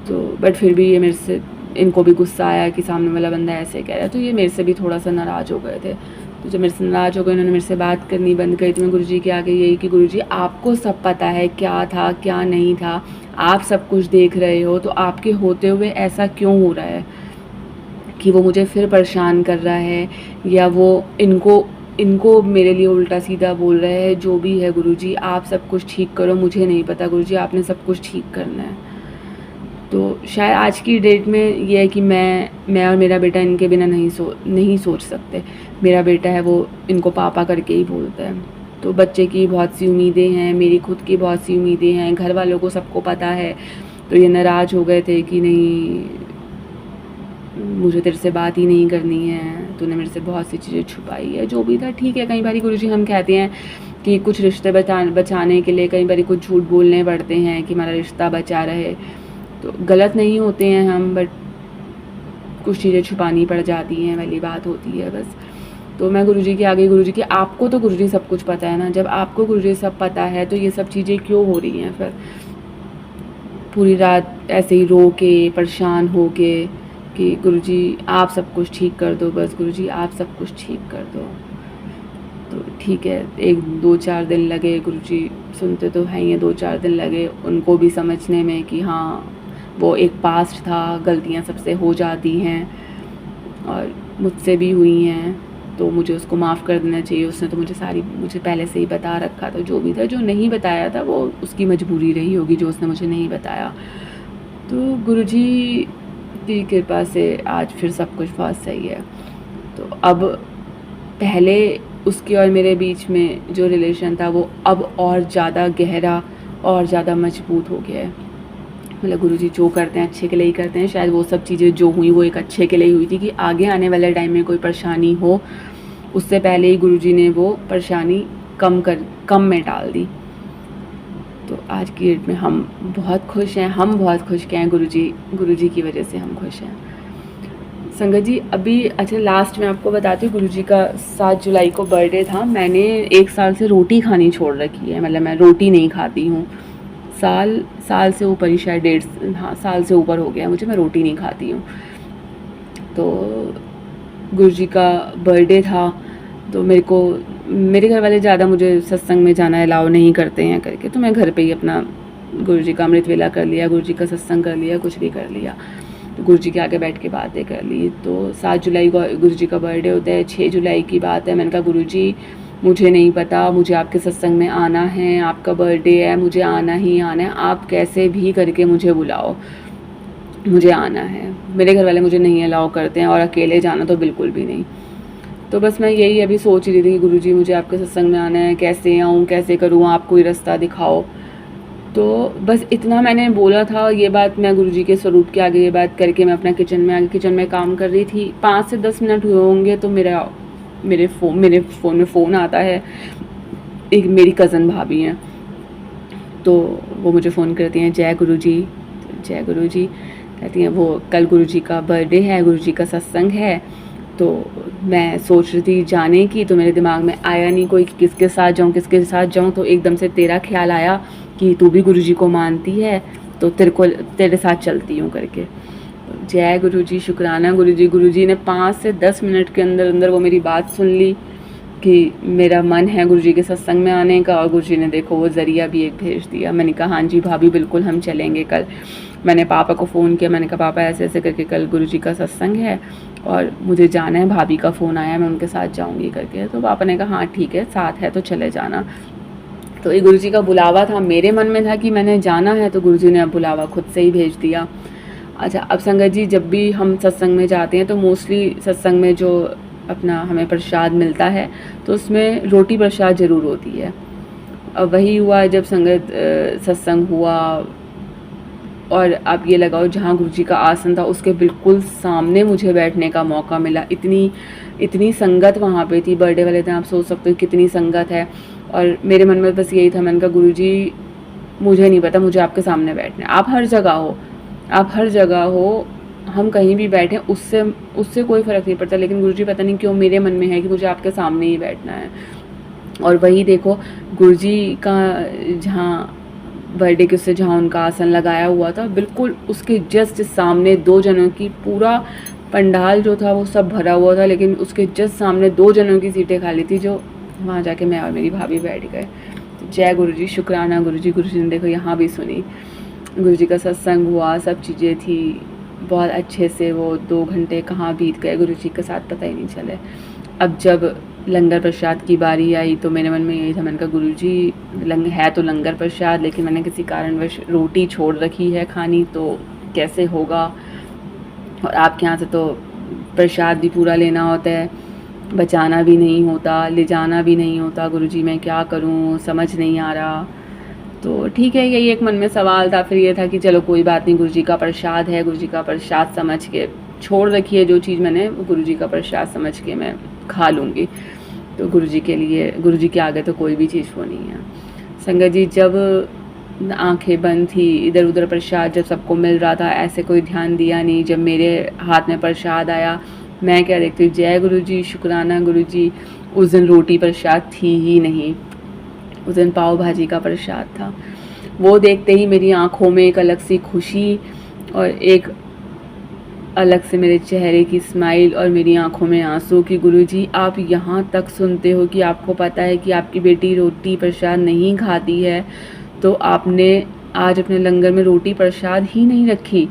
Speaker 1: तो बट फिर भी ये मेरे से, इनको भी गुस्सा आया कि सामने वाला बंदा ऐसे कह रहा है, तो ये मेरे से भी थोड़ा सा नाराज़ हो गए थे। तो जब मेरे से नाराज़ हो गए, इन्होंने मेरे से बात करनी बंद करी, तो मैं गुरुजी के आगे यही कि गुरुजी आपको सब पता है क्या था क्या नहीं था, आप सब कुछ देख रहे हो, तो आपके होते हुए ऐसा क्यों हो रहा है कि वो मुझे फिर परेशान कर रहा है, या वो इनको मेरे लिए उल्टा सीधा बोल रहे हैं। जो भी है गुरुजी, आप सब कुछ ठीक करो, मुझे नहीं पता गुरुजी, आपने सब कुछ ठीक करना है। तो शायद आज की डेट में ये है कि मैं और मेरा बेटा इनके बिना नहीं सोच सकते। मेरा बेटा है, वो इनको पापा करके ही बोलता है। तो बच्चे की बहुत सी उम्मीदें हैं, मेरी खुद की बहुत सी उम्मीदें हैं, घर वालों को सबको पता है। तो ये नाराज़ हो गए थे कि नहीं, मुझे तेरे से बात ही नहीं करनी है, तूने मेरे से बहुत सी चीज़ें छुपाई है। जो भी था ठीक है। कई बार गुरुजी हम कहते हैं कि कुछ रिश्ते बचाने के लिए कई बार कुछ झूठ बोलने पड़ते हैं कि हमारा रिश्ता बचा रहे। तो गलत नहीं होते हैं हम, बट कुछ चीज़ें छुपानी पड़ जाती हैं, वाली बात होती है बस। तो मैं गुरुजी के आगे, गुरुजी के आपको तो गुरुजी सब कुछ पता है ना, जब आपको गुरुजी सब पता है तो ये सब चीज़ें क्यों हो रही हैं फिर? पूरी रात ऐसे ही रो के परेशान हो के कि गुरुजी आप सब कुछ ठीक कर दो, बस गुरुजी आप सब कुछ ठीक कर दो। तो ठीक है, 1-2-4 दिन लगे, गुरुजी सुनते तो हैं, ये 2-4 दिन लगे उनको भी समझने में कि हाँ, वो एक पास्ट था, गलतियाँ सबसे हो जाती हैं और मुझसे भी हुई हैं, तो मुझे उसको माफ़ कर देना चाहिए। उसने तो मुझे पहले से ही बता रखा था। जो भी था, जो नहीं बताया था वो उसकी मजबूरी रही होगी, जो उसने मुझे नहीं बताया। तो गुरुजी की कृपा से आज फिर सब कुछ बहुत सही है। तो अब पहले उसके और मेरे बीच में जो रिलेशन था वो अब और ज़्यादा गहरा और ज़्यादा मजबूत हो गया है। मतलब गुरुजी जो करते हैं अच्छे के लिए ही करते हैं। शायद वो सब चीज़ें जो हुई वो एक अच्छे के लिए ही हुई थी, कि आगे आने वाले टाइम में कोई परेशानी हो, उससे पहले ही गुरुजी ने वो परेशानी कम में डाल दी। तो आज की डेट में हम बहुत खुश हैं, गुरुजी की वजह से हम खुश हैं। संगत जी, अभी अच्छा लास्ट में आपको बताती हूँ, गुरुजी का 7 जुलाई को बर्थडे था। मैंने 1 साल से रोटी खानी छोड़ रखी है, मतलब मैं रोटी नहीं खाती हूँ। साल से ऊपर ही, शायद साल से ऊपर हो गया मुझे, मैं रोटी नहीं खाती हूँ। तो गुरुजी का बर्थडे था, तो मेरे घर वाले ज़्यादा मुझे सत्संग में जाना अलाउ नहीं करते हैं करके, तो मैं घर पे ही अपना गुरुजी का अमृत वेला कर लिया, गुरुजी का सत्संग कर लिया, कुछ भी कर लिया। तो गुरुजी के आगे बैठ के बातें कर ली। तो 7 जुलाई को गुरुजी का बर्थडे होता है, 6 जुलाई की बात है। मैंने कहा गुरुजी मुझे नहीं पता, मुझे आपके सत्संग में आना है, आपका बर्थडे है, मुझे आना ही आना है, आप कैसे भी करके मुझे बुलाओ, मुझे आना है। मेरे घर वाले मुझे नहीं अलाउ करते हैं, और अकेले जाना तो बिल्कुल भी नहीं। तो बस मैं यही अभी सोच रही थी कि गुरुजी मुझे आपके सत्संग में आना है, कैसे आऊँ, कैसे करूँ, आप कोई रास्ता दिखाओ। तो बस इतना मैंने बोला था। ये बात मैं गुरुजी के स्वरूप के आगे ये बात करके मैं अपना किचन में काम कर रही थी। 5 से 10 मिनट हुए होंगे तो मेरे फ़ोन में फ़ोन आता है। एक मेरी कज़न भाभी हैं, तो वो मुझे फ़ोन करती हैं, जय गुरुजी। तो जय गुरुजी कहती हैं, वो कल गुरुजी का बर्थडे है, गुरुजी का सत्संग है। तो मैं सोच रही थी जाने की, तो मेरे दिमाग में आया नहीं कोई किसके साथ जाऊँ, किसके साथ जाऊँ। तो एकदम से तेरा ख्याल आया कि तू भी गुरुजी को मानती है, तो तेरे साथ चलती हूँ करके। तो जय गुरुजी, शुक्राना गुरुजी। गुरुजी ने 5 से 10 मिनट के अंदर अंदर वो मेरी बात सुन ली कि मेरा मन है गुरुजी के सत्संग में आने का, और गुरुजी ने देखो वो ज़रिया भी एक भेज दिया। मैंने कहा हाँ जी भाभी बिल्कुल हम चलेंगे कल। मैंने पापा को फ़ोन किया, मैंने कहा पापा ऐसे ऐसे करके कल गुरुजी का सत्संग है और मुझे जाना है, भाभी का फ़ोन आया, मैं उनके साथ जाऊँगी करके। तो पापा ने कहा हाँ ठीक है, साथ है तो चले जाना। तो ये गुरुजी का बुलावा था, मेरे मन में था कि मैंने जाना है, तो गुरुजी ने अब बुलावा खुद से ही भेज दिया। अच्छा, अब संगत जी जब भी हम सत्संग में जाते हैं तो मोस्टली सत्संग में जो अपना हमें प्रसाद मिलता है तो उसमें रोटी प्रसाद ज़रूर होती है। अब वही हुआ जब संगत सत्संग हुआ, और आप ये लगाओ जहाँ गुरुजी का आसन था उसके बिल्कुल सामने मुझे बैठने का मौका मिला। इतनी संगत वहाँ पे थी, बर्थडे वाले दिन आप सोच सकते हो कितनी संगत है। और मेरे मन में बस यही था, मैंने कहा गुरुजी मुझे नहीं पता, मुझे आपके सामने बैठना है। आप हर जगह हो, आप हर जगह हो, हम कहीं भी बैठें उससे कोई फ़र्क नहीं पड़ता, लेकिन गुरुजी पता नहीं क्यों मेरे मन में है कि मुझे आपके सामने ही बैठना है। और वही देखो गुरुजी का जहाँ बर्थडे के उससे जहाँ उनका आसन लगाया हुआ था, बिल्कुल उसके जस्ट सामने 2 जनों की, पूरा पंडाल जो था वो सब भरा हुआ था, लेकिन उसके जस्ट सामने 2 जनों की सीटें खाली थी, जो वहाँ जाके मैं और मेरी भाभी बैठ गए। तो जय गुरुजी, शुक्राना गुरुजी। गुरुजी ने देखो यहाँ भी सुनी, गुरुजी का सत्संग हुआ, सब चीज़ें थी बहुत अच्छे से। वो 2 घंटे कहाँ बीत गए गुरुजी के साथ पता ही नहीं चले। अब जब लंगर प्रसाद की बारी आई तो मेरे मन में यही था, मैंने कहा गुरुजी है तो लंगर प्रसाद, लेकिन मैंने किसी कारणवश रोटी छोड़ रखी है खानी, तो कैसे होगा। और आपके यहाँ से तो प्रसाद भी पूरा लेना होता है, बचाना भी नहीं होता, ले जाना भी नहीं होता। गुरुजी मैं क्या करूँ, समझ नहीं आ रहा। तो ठीक है, यही एक मन में सवाल था। फिर ये था कि चलो कोई बात नहीं, गुरुजी का प्रसाद है, गुरुजी का प्रसाद समझ के छोड़ रखी है जो चीज़ मैंने, गुरुजी का प्रसाद समझ के मैं खा लूँगी। तो गुरुजी के लिए, गुरुजी के आगे तो कोई भी चीज़ वो नहीं है। संगत जी जब आंखें बंद थी, इधर उधर प्रसाद जब सबको मिल रहा था, ऐसे कोई ध्यान दिया नहीं। जब मेरे हाथ में प्रसाद आया, मैं क्या देखती हूँ, जय गुरुजी, शुक्राना गुरुजी। उस दिन रोटी प्रसाद थी ही नहीं, उस दिन पाव भाजी का प्रसाद था। वो देखते ही मेरी आँखों में एक अलग सी खुशी और एक अलग से मेरे चेहरे की स्माइल और मेरी आंखों में आंसू कि गुरुजी आप यहाँ तक सुनते हो कि आपको पता है कि आपकी बेटी रोटी प्रसाद नहीं खाती है, तो आपने आज अपने लंगर में रोटी प्रसाद ही नहीं रखी।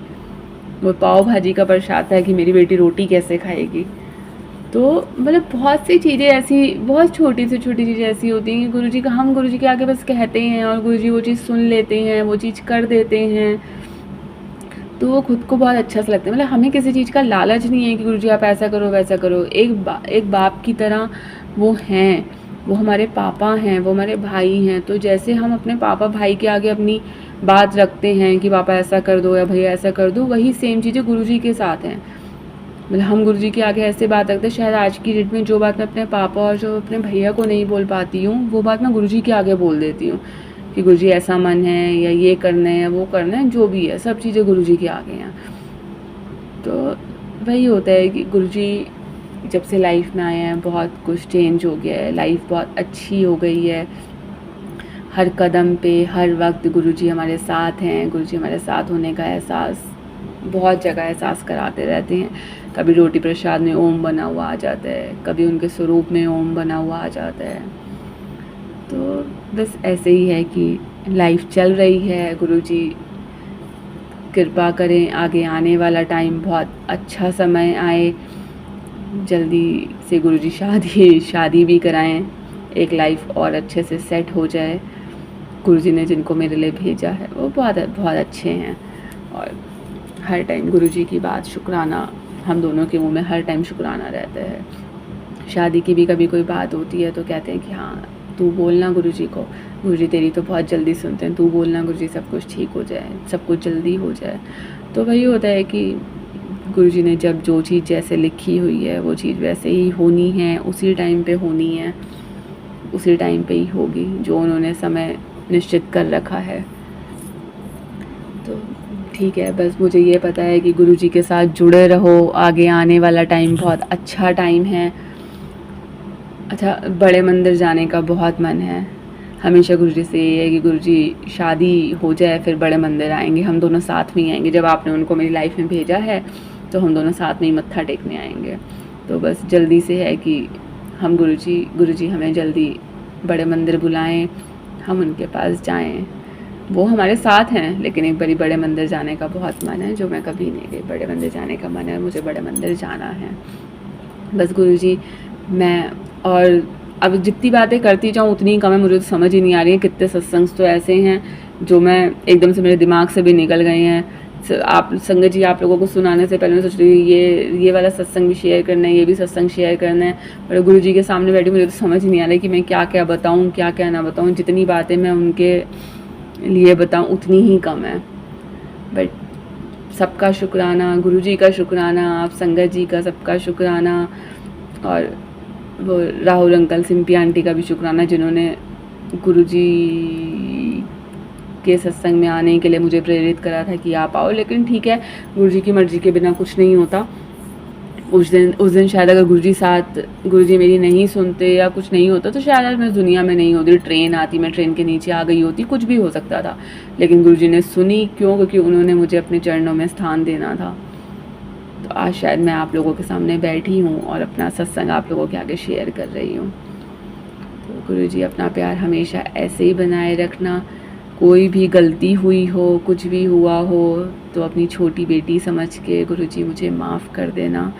Speaker 1: वो पाव भाजी का प्रसाद था कि मेरी बेटी रोटी कैसे खाएगी। तो मतलब बहुत सी चीज़ें ऐसी, बहुत छोटी से छोटी चीज़ें ऐसी होती हैं कि गुरुजी का, हम गुरुजी के आगे बस कहते हैं और गुरुजी वो चीज़ सुन लेते हैं, वो चीज़ कर देते हैं, तो वो खुद को बहुत अच्छा सा लगता है। मतलब हमें किसी चीज़ का लालच नहीं है कि गुरुजी आप ऐसा करो वैसा करो। एक बाप की तरह वो हैं, वो हमारे पापा हैं, वो हमारे भाई हैं। तो जैसे हम अपने पापा भाई के आगे अपनी बात रखते हैं कि पापा ऐसा कर दो या भैया ऐसा कर दो, वही सेम चीज़ें गुरुजी के साथ हैं। मतलब हम गुरुजी के आगे ऐसे बात रखते हैं, शायद आज की डेट में जो बात मैं अपने पापा और जो अपने भैया को नहीं बोल पाती हूँ, वो बात मैं गुरुजी के आगे बोल देती हूँ कि गुरुजी ऐसा मन है या ये करना है या वो करना है, जो भी है सब चीज़ें गुरुजी के आगे हैं। तो वही होता है कि गुरुजी जब से लाइफ में आए हैं बहुत कुछ चेंज हो गया है, लाइफ बहुत अच्छी हो गई है। हर कदम पे हर वक्त गुरुजी हमारे साथ हैं। गुरुजी हमारे साथ होने का एहसास बहुत जगह एहसास कराते रहते हैं। कभी रोटी प्रसाद में ओम बना हुआ आ जाता है, कभी उनके स्वरूप में ओम बना हुआ आ जाता है। तो बस ऐसे ही है कि लाइफ चल रही है। गुरुजी कृपा करें आगे आने वाला टाइम बहुत अच्छा समय आए, जल्दी से गुरुजी शादी भी कराएं, एक लाइफ और अच्छे से सेट हो जाए। गुरुजी ने जिनको मेरे लिए भेजा है वो बहुत बहुत अच्छे हैं, और हर टाइम गुरुजी की बात शुक्राना, हम दोनों के मुंह में हर टाइम शुक्राना रहता है। शादी की भी कभी कोई बात होती है तो कहते हैं कि हाँ तू बोलना गुरुजी को, गुरुजी तेरी तो बहुत जल्दी सुनते हैं, तू बोलना गुरुजी सब कुछ ठीक हो जाए, सब कुछ जल्दी हो जाए। तो वही होता है कि गुरुजी ने जब जो चीज़ जैसे लिखी हुई है वो चीज़ वैसे ही होनी है, उसी टाइम पे होनी है, उसी टाइम पे ही होगी। जो उन्होंने समय निश्चित कर रखा है। तो ठीक है, बस मुझे ये पता है कि गुरुजी के साथ जुड़े रहो, आगे आने वाला टाइम बहुत अच्छा टाइम है। अच्छा, बड़े मंदिर जाने का बहुत मन है। हमेशा गुरुजी से ये है कि गुरुजी शादी हो जाए फिर बड़े मंदिर आएंगे, हम दोनों साथ में ही आएंगे। जब आपने उनको मेरी लाइफ में भेजा है तो हम दोनों साथ में ही मत्था टेकने आएंगे। तो बस जल्दी से है कि हम गुरुजी हमें जल्दी बड़े मंदिर बुलाएं, हम उनके पास जाएं। वो हमारे साथ हैं, लेकिन एक बारी बड़े मंदिर जाने का बहुत मन है, जो मैं कभी नहीं गई। बड़े मंदिर जाने का मन है, मुझे बड़े मंदिर जाना है। बस गुरुजी, मैं और अब जितनी बातें करती जाऊँ उतनी ही कम है। मुझे तो समझ ही नहीं आ रही है, कितने सत्संग तो ऐसे हैं जो मैं एकदम से मेरे दिमाग से भी निकल गए हैं। आप संगत जी, आप लोगों को सुनाने से पहले मैं सोच रही थी ये वाला सत्संग भी शेयर करना है, ये भी सत्संग शेयर करना है, पर गुरु जी के सामने बैठी मुझे तो समझ ही नहीं आ रहा है कि मैं क्या क्या बताऊँ, क्या क्या ना बताऊँ। जितनी बातें मैं उनके लिए बताऊँ उतनी ही कम है। बट सबका शुक्राना, गुरु जी का शुक्राना, आप संगत जी का, सबका शुक्राना, और वो राहुल अंकल, सिंपी आंटी का भी शुक्राना, जिन्होंने गुरुजी के सत्संग में आने के लिए मुझे प्रेरित करा था कि आप आओ। लेकिन ठीक है, गुरुजी की मर्ज़ी के बिना कुछ नहीं होता। उस दिन शायद अगर गुरुजी मेरी नहीं सुनते या कुछ नहीं होता तो शायद आज मैं दुनिया में नहीं होती। ट्रेन आती, मैं ट्रेन के नीचे आ गई होती, कुछ भी हो सकता था। लेकिन गुरुजी ने सुनी, क्यों? क्योंकि उन्होंने मुझे अपने चरणों में स्थान देना था। तो आज शायद मैं आप लोगों के सामने बैठी हूँ और अपना सत्संग आप लोगों के आगे शेयर कर रही हूँ। तो गुरुजी, अपना प्यार हमेशा ऐसे ही बनाए रखना। कोई भी गलती हुई हो, कुछ भी हुआ हो, तो अपनी छोटी बेटी समझ के गुरुजी मुझे माफ़ कर देना।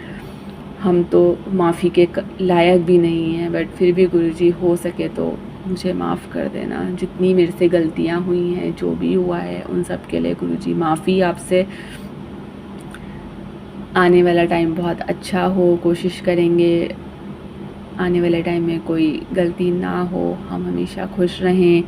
Speaker 1: हम तो माफ़ी के लायक भी नहीं हैं, बट फिर भी गुरुजी हो सके तो मुझे माफ़ कर देना। जितनी मेरे से गलतियाँ हुई हैं, जो भी हुआ है, उन सब के लिए गुरुजी माफ़ी आपसे। आने वाला टाइम बहुत अच्छा हो, कोशिश करेंगे आने वाले टाइम में कोई गलती ना हो, हम हमेशा खुश रहें।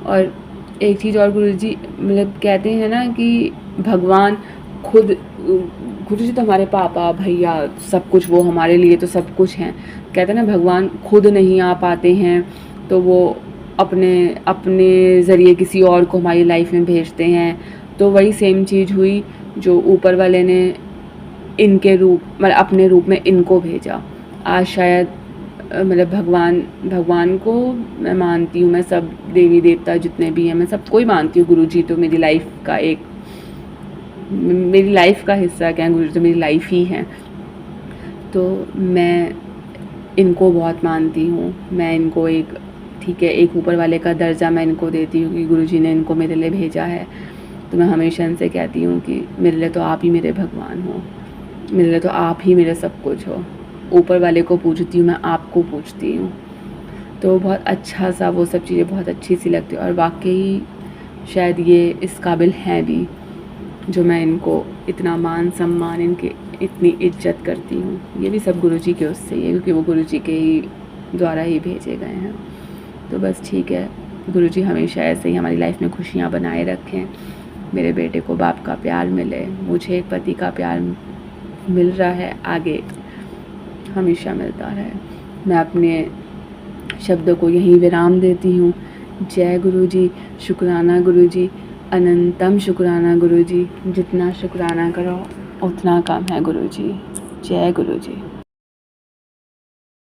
Speaker 1: और एक चीज़ और, गुरुजी मतलब कहते हैं ना कि भगवान खुद, गुरुजी तो हमारे पापा भैया सब कुछ, वो हमारे लिए तो सब कुछ हैं। कहते हैं ना, भगवान खुद नहीं आ पाते हैं तो वो अपने ज़रिए किसी और को हमारी लाइफ में भेजते हैं। तो वही सेम चीज़ हुई, जो ऊपर वाले ने इनके रूप, मतलब अपने रूप में इनको भेजा। आज शायद मतलब भगवान को मैं मानती हूँ, मैं सब देवी देवता जितने भी हैं मैं सबको ही मानती हूँ। गुरुजी तो मेरी लाइफ का हिस्सा, क्या है, गुरुजी तो मेरी लाइफ ही है। तो मैं इनको बहुत मानती हूँ। मैं इनको ठीक है, एक ऊपर वाले का दर्जा मैं इनको देती हूँ कि गुरुजी ने इनको मेरे लिए भेजा है। तो मैं हमेशा इनसे कहती हूँ कि मेरे लिए तो आप ही मेरे भगवान हो, मेरे लिए तो आप ही मेरे सब कुछ हो। ऊपर वाले को पूजती हूँ, मैं आपको पूजती हूँ। तो बहुत अच्छा सा वो सब चीज़ें बहुत अच्छी सी लगती है। और वाकई शायद ये इस काबिल हैं भी, जो मैं इनको इतना मान सम्मान, इनके इतनी इज्जत करती हूँ। ये भी सब गुरुजी के उससे ही है, क्योंकि वो गुरुजी के ही द्वारा ही भेजे गए हैं। तो बस ठीक है, गुरुजी हमेशा ऐसे ही हमारी लाइफ में खुशियाँ बनाए रखें। मेरे बेटे को बाप का प्यार मिले, मुझे एक पति का प्यार मिल रहा है, आगे हमेशा मिलता रहे। मैं अपने शब्दों को यहीं विराम देती हूँ। जय गुरुजी, शुक्राना गुरुजी, अनंतम शुक्राना गुरुजी। जितना शुक्राना करो उतना कम है गुरुजी। जय गुरुजी।